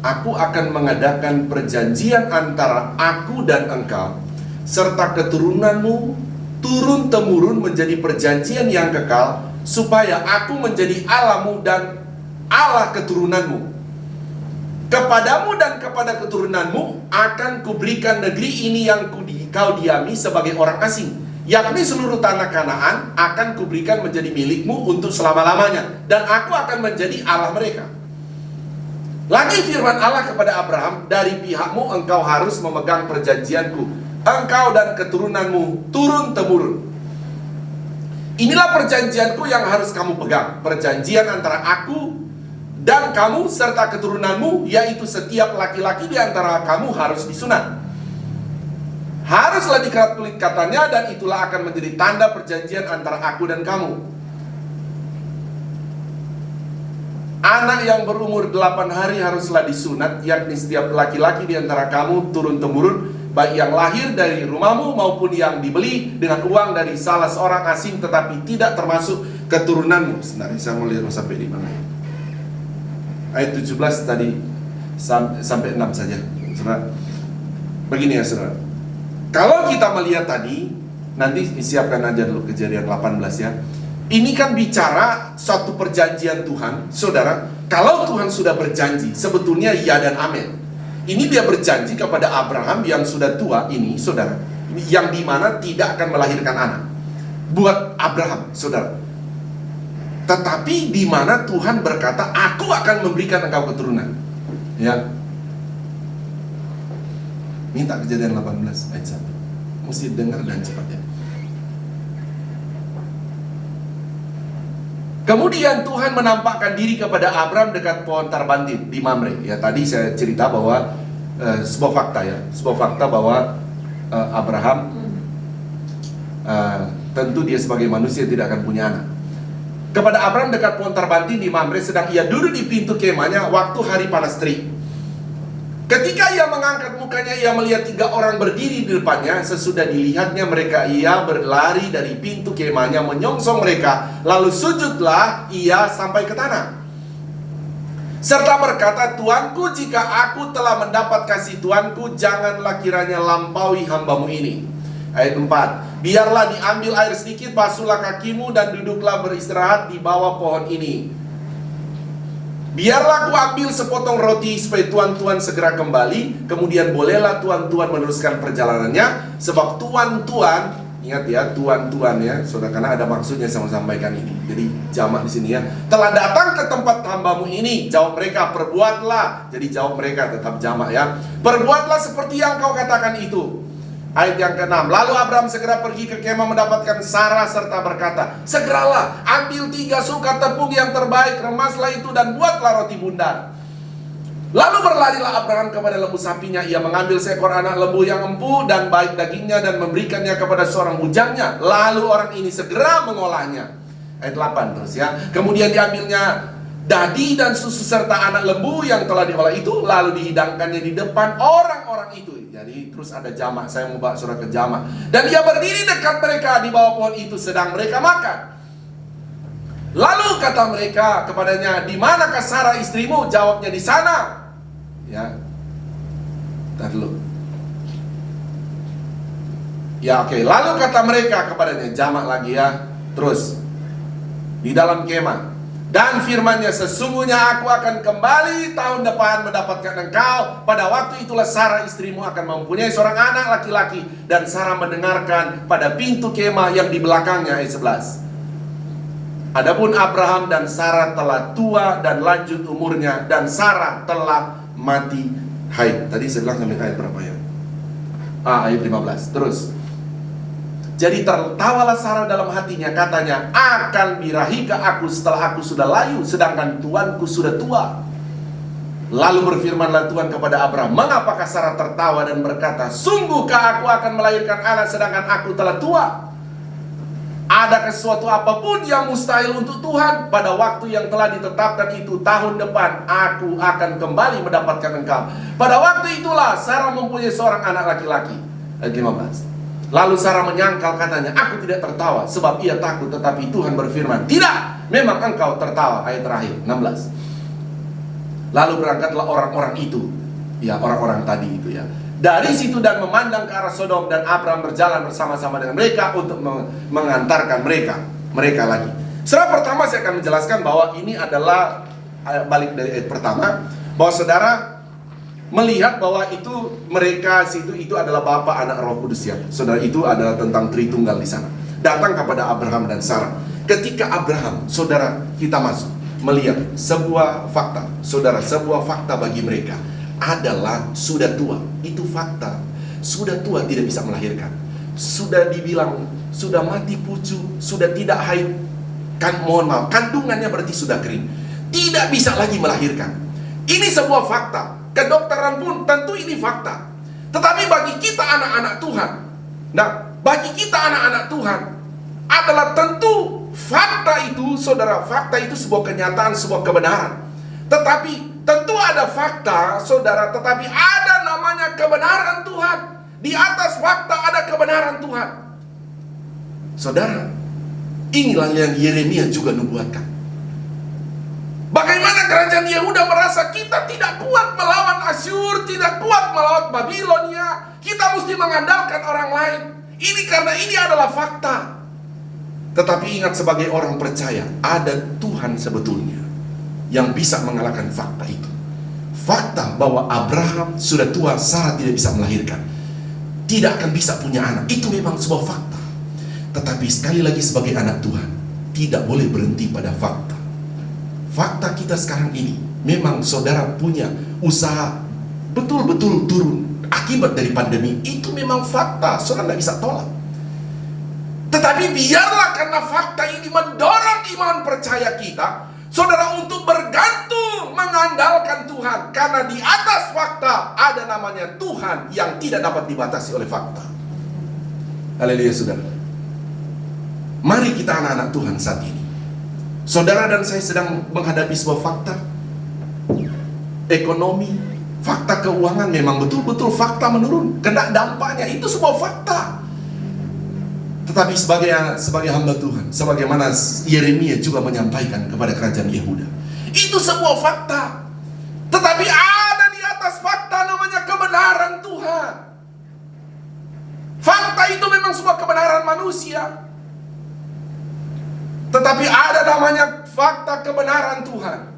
Aku akan mengadakan perjanjian antara aku dan engkau serta keturunanmu turun-temurun menjadi perjanjian yang kekal, supaya aku menjadi Allahmu dan Allah keturunanmu. Kepadamu dan kepada keturunanmu akan kuberikan negeri ini yang kau diami sebagai orang asing, yakni seluruh tanah Kanaan akan kuberikan menjadi milikmu untuk selama-lamanya, dan aku akan menjadi Allah mereka. Lagi firman Allah kepada Abraham, dari pihakmu engkau harus memegang perjanjianku, engkau dan keturunanmu turun-temurun. Inilah perjanjianku yang harus kamu pegang, perjanjian antara aku dan kamu serta keturunanmu, yaitu setiap laki-laki di antara kamu harus disunat. Haruslah dikerat kulit katanya, dan itulah akan menjadi tanda perjanjian antara aku dan kamu. Anak yang berumur 8 hari haruslah disunat, yakni setiap laki-laki di antara kamu turun-temurun, baik yang lahir dari rumahmu maupun yang dibeli dengan uang dari salah seorang asing, tetapi tidak termasuk keturunanmu. Sebenarnya saya mau lihat sampai di mana. Ayat 17 tadi sampai 6 saja, saudara. Begini ya, saudara. Kalau kita melihat tadi, nanti siapkan aja dulu Kejadian 18 ya. Ini kan bicara suatu perjanjian Tuhan, saudara. Kalau Tuhan sudah berjanji, sebetulnya ya dan amin. Ini dia berjanji kepada Abraham yang sudah tua ini, saudara, yang dimana tidak akan melahirkan anak. Buat Abraham, saudara. Tetapi di mana Tuhan berkata, aku akan memberikan engkau keturunan. Ya. Minta Kejadian 18 ayat 1. Mesti dengar dan cepat ya. Kemudian Tuhan menampakkan diri kepada Abraham dekat pohon tarbantin di Mamre. Ya, tadi saya cerita bahwa sebuah fakta ya, sebuah fakta bahwa Abraham tentu dia sebagai manusia tidak akan punya anak. Kepada Abraham dekat pohon tarbantin di Mamre, sedang ia duduk di pintu kemahnya waktu hari panas terik. Ketika ia mengangkat mukanya, ia melihat 3 orang berdiri di depannya. Sesudah dilihatnya mereka, ia berlari dari pintu kemahnya menyongsong mereka. Lalu sujudlah ia sampai ke tanah, serta berkata, Tuanku, jika aku telah mendapat kasih Tuanku, janganlah kiranya lampaui hambamu ini. Ayat 4. Biarlah diambil air sedikit, basuhlah kakimu dan duduklah beristirahat di bawah pohon ini. Biarlah ku ambil sepotong roti supaya tuan-tuan segera kembali. Kemudian bolehlah tuan-tuan meneruskan perjalanannya. Sebab tuan-tuan, ingat ya, tuan-tuan ya, saudara, karena ada maksudnya saya mau sampaikan ini. Jadi jamak di sini ya. Telah datang ke tempat hambamu ini. Jawab mereka, perbuatlah. Jadi jawab mereka tetap jamak ya. Perbuatlah seperti yang kau katakan itu. Ayat yang ke-6. Lalu Abraham segera pergi ke kemah mendapatkan Sarah serta berkata, segeralah ambil 3 sukat tepung yang terbaik, remaslah itu dan buatlah roti bundar. Lalu berlarilah Abraham kepada lembu sapinya. Ia mengambil seekor anak lembu yang empu dan baik dagingnya dan memberikannya kepada seorang bujangnya. Lalu orang ini segera mengolahnya. Ayat 8 terus ya. Kemudian diambilnya dadi dan susu serta anak lembu yang telah diolah itu, lalu dihidangkannya di depan orang-orang itu. Jadi terus ada jamak, saya mau bawa surah ke jamak. Dan ia berdiri dekat mereka di bawah pohon itu sedang mereka makan. Lalu kata mereka kepadanya, di manakah Sarah istrimu? Jawabnya, di sana. Ya, tar dulu. Ya oke. Lalu kata mereka kepadanya, jamak lagi ya. Terus di dalam kemah. Dan firman-Nya, sesungguhnya aku akan kembali tahun depan mendapatkan engkau. Pada waktu itulah Sarah istrimu akan mempunyai seorang anak laki-laki. Dan Sarah mendengarkan pada pintu kemah yang di belakangnya. Ayat 11. Adapun Abraham dan Sarah telah tua dan lanjut umurnya, dan Sarah telah mati haid. Tadi saya bilang sampai ayat berapa ya? Ayat 15. Terus. Jadi tertawalah Sarah dalam hatinya, katanya, akan birahikah aku setelah aku sudah layu, sedangkan tuanku sudah tua? Lalu berfirmanlah Tuhan kepada Abraham, mengapakah Sarah tertawa dan berkata, sungguhkah aku akan melahirkan anak sedangkan aku telah tua? Adakah sesuatu apapun yang mustahil untuk Tuhan? Pada waktu yang telah ditetapkan itu, tahun depan aku akan kembali mendapatkan engkau. Pada waktu itulah Sarah mempunyai seorang anak laki-laki. Ayat 15. Lalu Sarah menyangkal, katanya, aku tidak tertawa sebab ia takut, tetapi Tuhan berfirman, tidak, memang engkau tertawa. Ayat terakhir 16. Lalu berangkatlah orang-orang itu, ya orang-orang tadi itu ya, dari situ dan memandang ke arah Sodom, dan Abraham berjalan bersama-sama dengan mereka untuk mengantarkan mereka lagi. Setelah pertama saya akan menjelaskan bahwa ini adalah balik dari ayat pertama, bahwa saudara melihat bahwa itu mereka situ itu adalah Bapa, Anak, Roh Kudus ya. Saudara, itu adalah tentang Tritunggal di sana. Datang kepada Abraham dan Sarah. Ketika Abraham, saudara, kita masuk. melihat sebuah fakta. Saudara, sebuah fakta bagi mereka adalah sudah tua. Itu fakta. Sudah tua tidak bisa melahirkan. Sudah dibilang sudah mati pucu, sudah tidak haid. Mohon maaf, kandungannya berarti sudah kering. Tidak bisa lagi melahirkan. Ini sebuah fakta. Kedokteran pun tentu ini fakta. Tetapi bagi kita anak-anak Tuhan, nah, bagi kita anak-anak Tuhan adalah tentu fakta itu, saudara, fakta itu sebuah kenyataan, sebuah kebenaran. Tetapi tentu ada fakta, saudara, tetapi ada namanya kebenaran Tuhan. Di atas fakta ada kebenaran Tuhan. Saudara, inilah yang Yeremia juga nubuatkan. Bagaimana kerajaan Yehuda merasa kita tidak kuat melawan Asyur, tidak kuat melawan Babilonia, kita mesti mengandalkan orang lain. Ini karena ini adalah fakta. Tetapi ingat, sebagai orang percaya, ada Tuhan sebetulnya yang bisa mengalahkan fakta itu. Fakta bahwa Abraham sudah tua, Sarah tidak bisa melahirkan, tidak akan bisa punya anak, itu memang sebuah fakta. Tetapi sekali lagi sebagai anak Tuhan, tidak boleh berhenti pada fakta. Fakta kita sekarang ini, memang saudara punya usaha betul-betul turun akibat dari pandemi. Itu memang fakta, saudara tidak bisa tolak. Tetapi biarlah karena fakta ini mendorong iman percaya kita, saudara, untuk bergantung mengandalkan Tuhan. Karena di atas fakta ada namanya Tuhan yang tidak dapat dibatasi oleh fakta. Haleluya, saudara. Mari kita anak-anak Tuhan saat ini. Saudara dan saya sedang menghadapi sebuah fakta ekonomi, fakta keuangan, memang betul-betul fakta menurun. Kena dampaknya, itu sebuah fakta. Tetapi sebagai hamba Tuhan, sebagaimana Yeremia juga menyampaikan kepada kerajaan Yehuda, itu sebuah fakta. Tetapi ada di atas fakta namanya kebenaran Tuhan. Fakta itu memang sebuah kebenaran manusia, tetapi ada namanya fakta kebenaran Tuhan.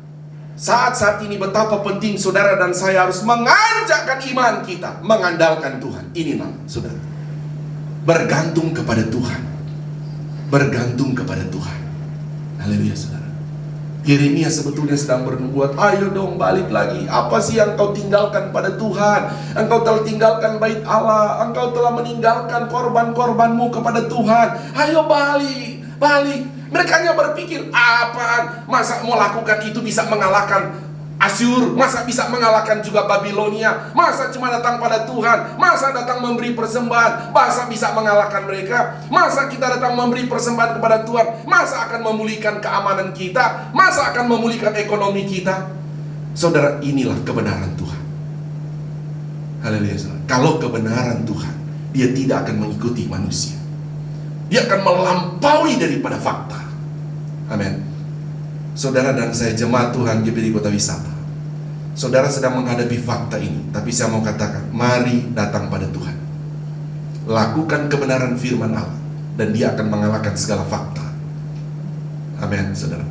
Saat-saat ini betapa penting saudara dan saya harus menganjakkan iman kita, mengandalkan Tuhan. Inilah saudara, bergantung kepada Tuhan. Bergantung kepada Tuhan. Haleluya, saudara. Yeremia sebetulnya sedang bernubuat, ayo dong balik lagi. Apa sih yang kau tinggalkan pada Tuhan? Engkau telah tinggalkan bait Allah, engkau telah meninggalkan korban-korbanmu kepada Tuhan. Ayo balik, balik. Mereka hanya berpikir, apaan? Masa mau lakukan itu bisa mengalahkan Asyur? Masa bisa mengalahkan juga Babilonia? Masa cuma datang pada Tuhan? Masa datang memberi persembahan? Masa bisa mengalahkan mereka? Masa kita datang memberi persembahan kepada Tuhan? Masa akan memulihkan keamanan kita? Masa akan memulihkan ekonomi kita? Saudara, inilah kebenaran Tuhan. Haleluya, saudara. Kalau kebenaran Tuhan, dia tidak akan mengikuti manusia. Dia akan melampaui daripada fakta. Amin. Saudara dan saya jemaat Tuhan GPD Kota Wisata, saudara sedang menghadapi fakta ini. Tapi saya mau katakan, mari datang pada Tuhan. Lakukan kebenaran firman Allah, dan dia akan mengalahkan segala fakta. Amin, saudara.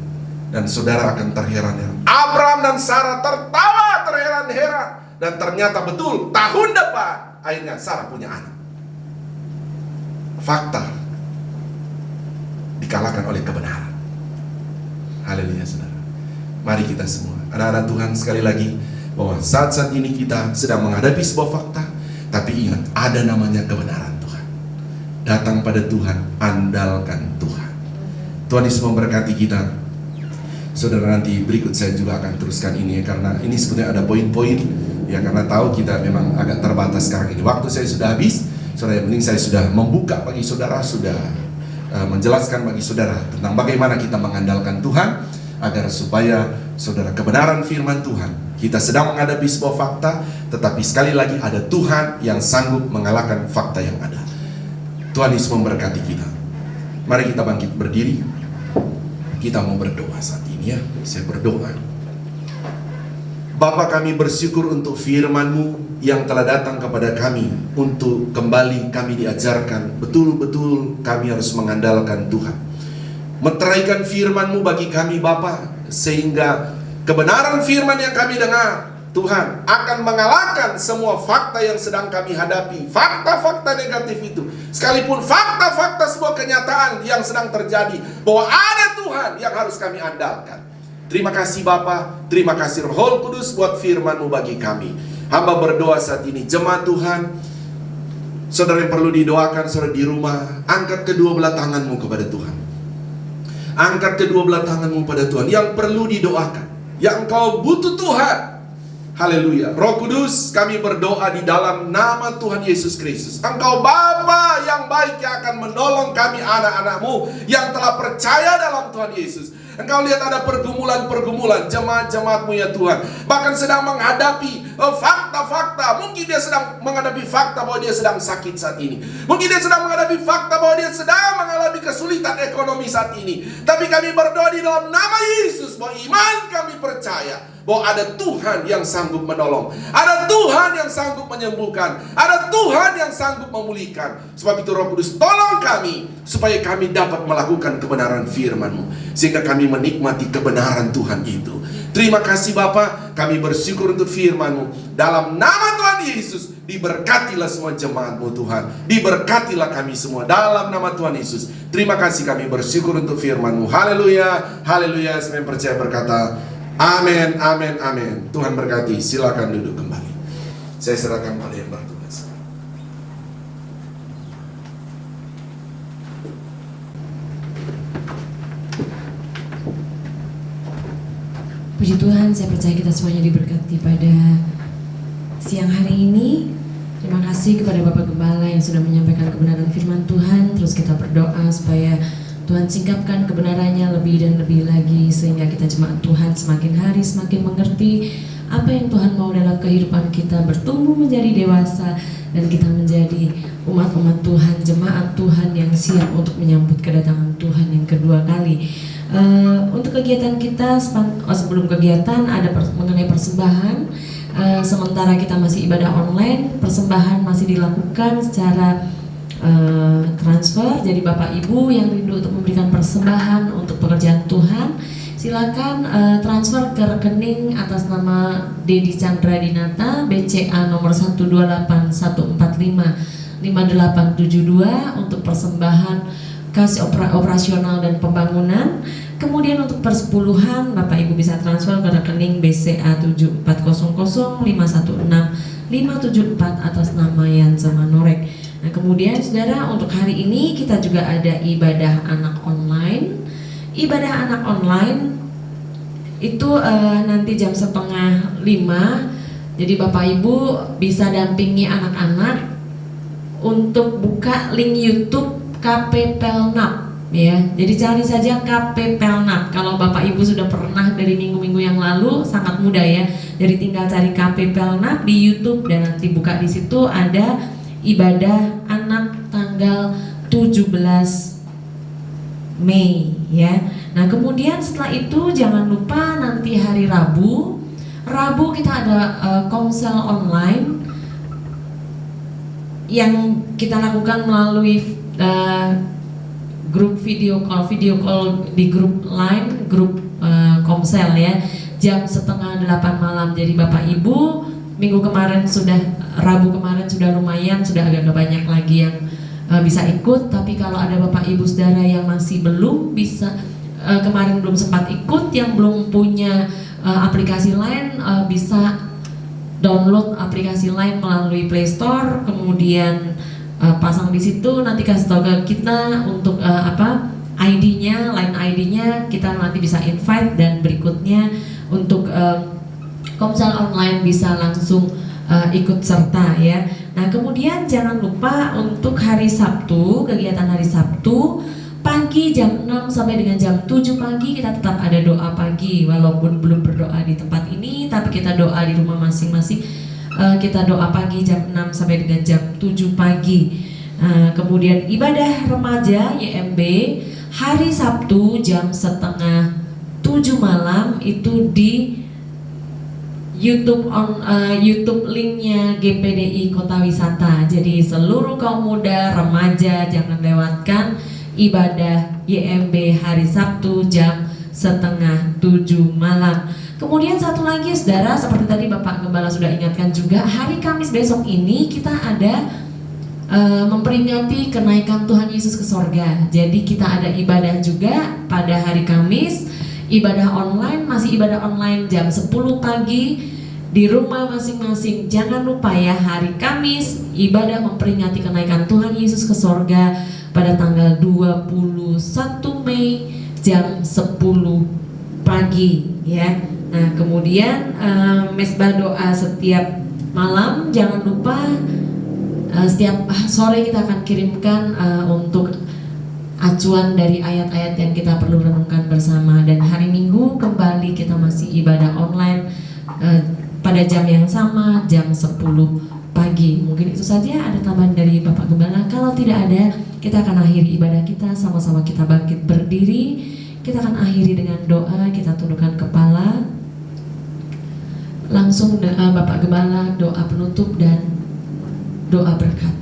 Dan saudara akan terheran-heran. Abraham dan Sarah tertawa terheran-heran. Dan ternyata betul, tahun depan akhirnya Sarah punya anak. Fakta dikalahkan oleh kebenaran. Haleluya, saudara. Mari kita semua, anak-anak Tuhan, sekali lagi, bahwa saat-saat ini kita sedang menghadapi sebuah fakta, tapi ingat, ada namanya kebenaran Tuhan. Datang pada Tuhan, andalkan Tuhan. Tuhan Yesus memberkati kita. Saudara, nanti berikut saya juga akan teruskan ini, karena ini sebenarnya ada poin-poin, ya, karena tahu kita memang agak terbatas sekarang ini. Waktu saya sudah habis, saudara, yang penting saya sudah membuka bagi saudara, sudah menjelaskan bagi saudara tentang bagaimana kita mengandalkan Tuhan, agar supaya saudara, kebenaran firman Tuhan, kita sedang menghadapi sebuah fakta, tetapi sekali lagi ada Tuhan yang sanggup mengalahkan fakta yang ada. Tuhan Yesus memberkati kita. Mari kita bangkit berdiri. Kita mau berdoa saat ini, ya. Saya berdoa. Bapa, kami bersyukur untuk firman-Mu yang telah datang kepada kami, untuk kembali kami diajarkan betul-betul kami harus mengandalkan Tuhan. Meteraikan firman-Mu bagi kami, Bapa, sehingga kebenaran firman yang kami dengar, Tuhan, akan mengalahkan semua fakta yang sedang kami hadapi. Fakta-fakta negatif itu, sekalipun fakta-fakta sebuah kenyataan yang sedang terjadi, bahwa ada Tuhan yang harus kami andalkan. Terima kasih Bapa, terima kasih Roh Kudus buat firman-Mu bagi kami. Hamba berdoa saat ini, jemaat Tuhan, saudara yang perlu didoakan, saudara di rumah, angkat kedua belah tanganmu kepada Tuhan. Angkat kedua belah tanganmu pada Tuhan. Yang perlu didoakan, yang engkau butuh Tuhan. Haleluya. Roh Kudus, kami berdoa di dalam nama Tuhan Yesus Kristus. Engkau Bapa yang baik yang akan menolong kami anak-anak-Mu yang telah percaya dalam Tuhan Yesus. Engkau lihat ada pergumulan-pergumulan jemaat-jemaat-Mu ya Tuhan. Bahkan sedang menghadapi fakta-fakta. Mungkin dia sedang menghadapi fakta bahwa dia sedang sakit saat ini. Mungkin dia sedang menghadapi fakta bahwa dia sedang mengalami kesulitan ekonomi saat ini. Tapi kami berdoa di dalam nama Yesus bahwa iman kami percaya bahwa ada Tuhan yang sanggup menolong, ada Tuhan yang sanggup menyembuhkan, ada Tuhan yang sanggup memulihkan. Sebab itu Roh Kudus tolong kami supaya kami dapat melakukan kebenaran firman-Mu, sehingga kami menikmati kebenaran Tuhan itu. Terima kasih Bapa, kami bersyukur untuk firman-Mu. Dalam nama Tuhan Yesus, diberkatilah semua jemaat-Mu Tuhan. Diberkatilah kami semua dalam nama Tuhan Yesus. Terima kasih, kami bersyukur untuk firman-Mu. Haleluya, haleluya. Semua yang percaya berkata amin, amin, amin. Tuhan berkati. Silakan duduk kembali. Saya serahkan pada yang bertugas. Puji Tuhan, saya percaya kita semuanya diberkati pada siang hari ini. Terima kasih kepada Bapak Gembala yang sudah menyampaikan kebenaran firman Tuhan. Terus kita berdoa supaya Tuhan singkapkan kebenarannya lebih dan lebih lagi, sehingga kita jemaat Tuhan semakin hari semakin mengerti apa yang Tuhan mau dalam kehidupan kita, bertumbuh menjadi dewasa, dan kita menjadi umat-umat Tuhan, jemaat Tuhan yang siap untuk menyambut kedatangan Tuhan yang kedua kali. Untuk kegiatan kita sebelum kegiatan ada mengenai persembahan. Sementara kita masih ibadah online, persembahan masih dilakukan secara transfer. Jadi Bapak Ibu yang rindu untuk memberikan persembahan untuk pekerjaan Tuhan, silakan transfer ke rekening atas nama Dedi Chandra Dinata, BCA nomor 128.145.5872 untuk persembahan kas operasional dan pembangunan. Kemudian untuk persepuluhan, Bapak Ibu bisa transfer ke rekening BCA 7400516574 atas nama Yanza Manorek. Nah, kemudian saudara, untuk hari ini kita juga ada ibadah anak online. Ibadah anak online itu nanti jam 4:30. Jadi Bapak Ibu bisa dampingi anak-anak untuk buka link YouTube KP Pelnap, ya. Jadi cari saja KP Pelnap. Kalau Bapak Ibu sudah pernah dari minggu-minggu yang lalu, sangat mudah ya. Jadi tinggal cari KP Pelnap di YouTube dan nanti buka di situ ada ibadah anak tanggal 17 Mei, ya. Nah, kemudian setelah itu jangan lupa nanti hari Rabu kita ada komsel online yang kita lakukan melalui grup video call di grup line, grup komsel ya, jam 7:30 malam. Jadi Bapak Ibu, Rabu kemarin sudah lumayan, sudah agak banyak lagi yang bisa ikut. Tapi kalau ada Bapak Ibu saudara yang masih belum bisa, kemarin belum sempat ikut, yang belum punya aplikasi Line, bisa download aplikasi Line melalui Play Store, kemudian pasang di situ, nanti kasih tahu ke kita untuk ID-nya, Line ID-nya, kita nanti bisa invite, dan berikutnya untuk komsel online bisa langsung ikut serta ya. Nah, kemudian jangan lupa untuk hari Sabtu, kegiatan hari Sabtu pagi jam 6 sampai dengan jam 7 pagi kita tetap ada doa pagi, walaupun belum berdoa di tempat ini, tapi kita doa di rumah masing-masing. Kita doa pagi jam 6 sampai dengan jam 7 pagi. Kemudian ibadah remaja YMB hari Sabtu jam 6:30 malam itu di YouTube linknya GPDI Kota Wisata. Jadi seluruh kaum muda, remaja jangan lewatkan ibadah YMB hari Sabtu jam 6:30 malam. Kemudian satu lagi saudara, seperti tadi Bapak Gembala sudah ingatkan juga, hari Kamis besok ini kita ada memperingati kenaikan Tuhan Yesus ke sorga. Jadi kita ada ibadah juga pada hari Kamis ibadah online, masih ibadah online jam 10 pagi di rumah masing-masing. Jangan lupa ya, hari Kamis ibadah memperingati kenaikan Tuhan Yesus ke sorga pada tanggal 21 Mei jam 10 pagi ya. Nah kemudian mesbah doa setiap malam, jangan lupa setiap sore kita akan kirimkan untuk acuan dari ayat-ayat yang kita perlu renungkan bersama. Dan hari Minggu kembali kita masih ibadah online pada jam yang sama, jam 10 pagi. Mungkin itu saja, ada tambahan dari Bapak Gembala. Kalau tidak ada, kita akan akhiri ibadah kita. Sama-sama kita bangkit berdiri. Kita akan akhiri dengan doa, kita tundukkan kepala. Langsung Bapak Gembala doa penutup dan doa berkat.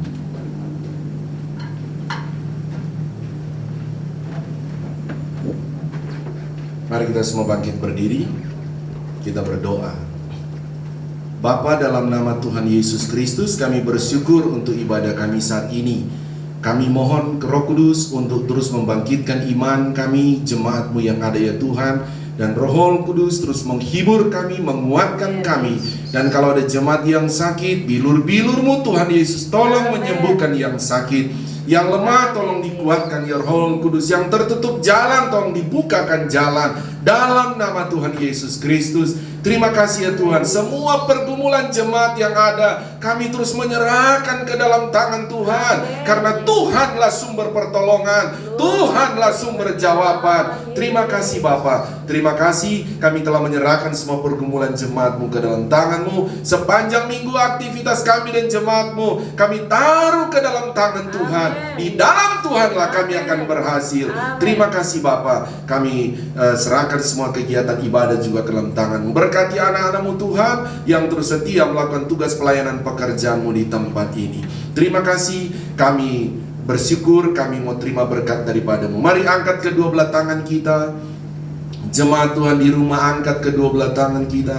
Mari kita semua bangkit berdiri, kita berdoa. Bapa, dalam nama Tuhan Yesus Kristus, kami bersyukur untuk ibadah kami saat ini. Kami mohon ke Roh Kudus untuk terus membangkitkan iman kami, jemaat-Mu yang ada ya Tuhan. Dan Roh Kudus terus menghibur kami, menguatkan kami. Dan kalau ada jemaat yang sakit, bilur-bilur-Mu Tuhan Yesus, tolong menyembuhkan yang sakit. Yang lemah tolong dikuatkan ya Roh Kudus. Yang tertutup jalan tolong dibukakan jalan. Dalam nama Tuhan Yesus Kristus. Terima kasih ya Tuhan. Semua pergumulan jemaat yang ada, kami terus menyerahkan ke dalam tangan Tuhan. Karena Tuhanlah sumber pertolongan, Tuhanlah sumber jawaban. Terima kasih Bapa. Terima kasih kami telah menyerahkan semua pergumulan jemaat-Mu ke dalam tangan-Mu. Sepanjang minggu aktivitas kami dan jemaat-Mu kami taruh ke dalam tangan Tuhan. Di dalam Tuhanlah kami akan berhasil. Terima kasih Bapa. Kami serahkan semua kegiatan ibadah juga ke dalam tangan-Mu. Berkati anak-anak-Mu Tuhan yang terus setia melakukan tugas pelayanan pekerjaan-Mu di tempat ini. Terima kasih, kami bersyukur, kami mau terima berkat daripada-Mu. Mari angkat kedua belah tangan kita. Jemaat Tuhan di rumah, angkat kedua belah tangan kita.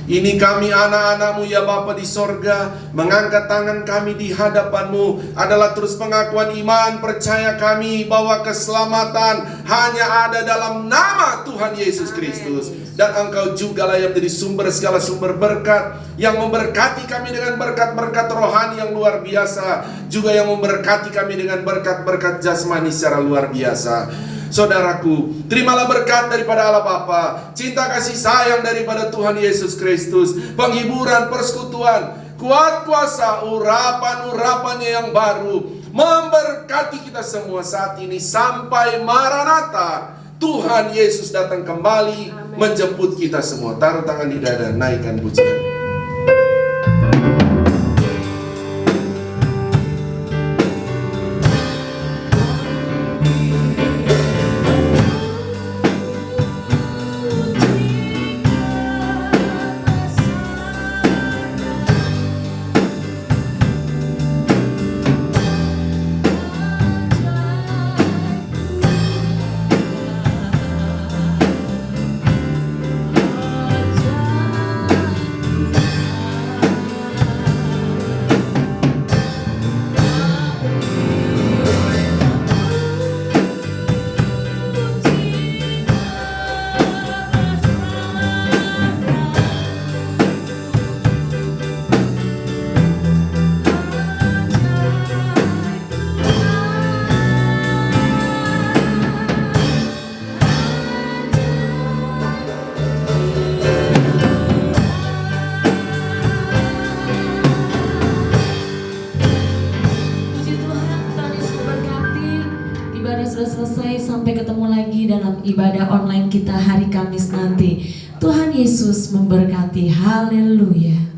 Ini kami anak-anak-Mu ya Bapa di sorga. Mengangkat tangan kami di hadapan-Mu adalah terus pengakuan iman, percaya kami bahwa keselamatan hanya ada dalam nama Tuhan Yesus Kristus. Dan Engkau juga lah yang menjadi sumber segala sumber berkat, yang memberkati kami dengan berkat-berkat rohani yang luar biasa, juga yang memberkati kami dengan berkat-berkat jasmani secara luar biasa. Saudaraku, terimalah berkat daripada Allah Bapa, cinta kasih sayang daripada Tuhan Yesus Kristus, penghiburan, persekutuan, kuat kuasa, urapan-urapannya yang baru memberkati kita semua saat ini sampai Maranatha. Tuhan Yesus datang kembali menjemput kita semua. Taruh tangan di dada, naikkan pujian. Selesai, sampai ketemu lagi dalam ibadah online kita hari Kamis nanti. Tuhan Yesus memberkati. Haleluya.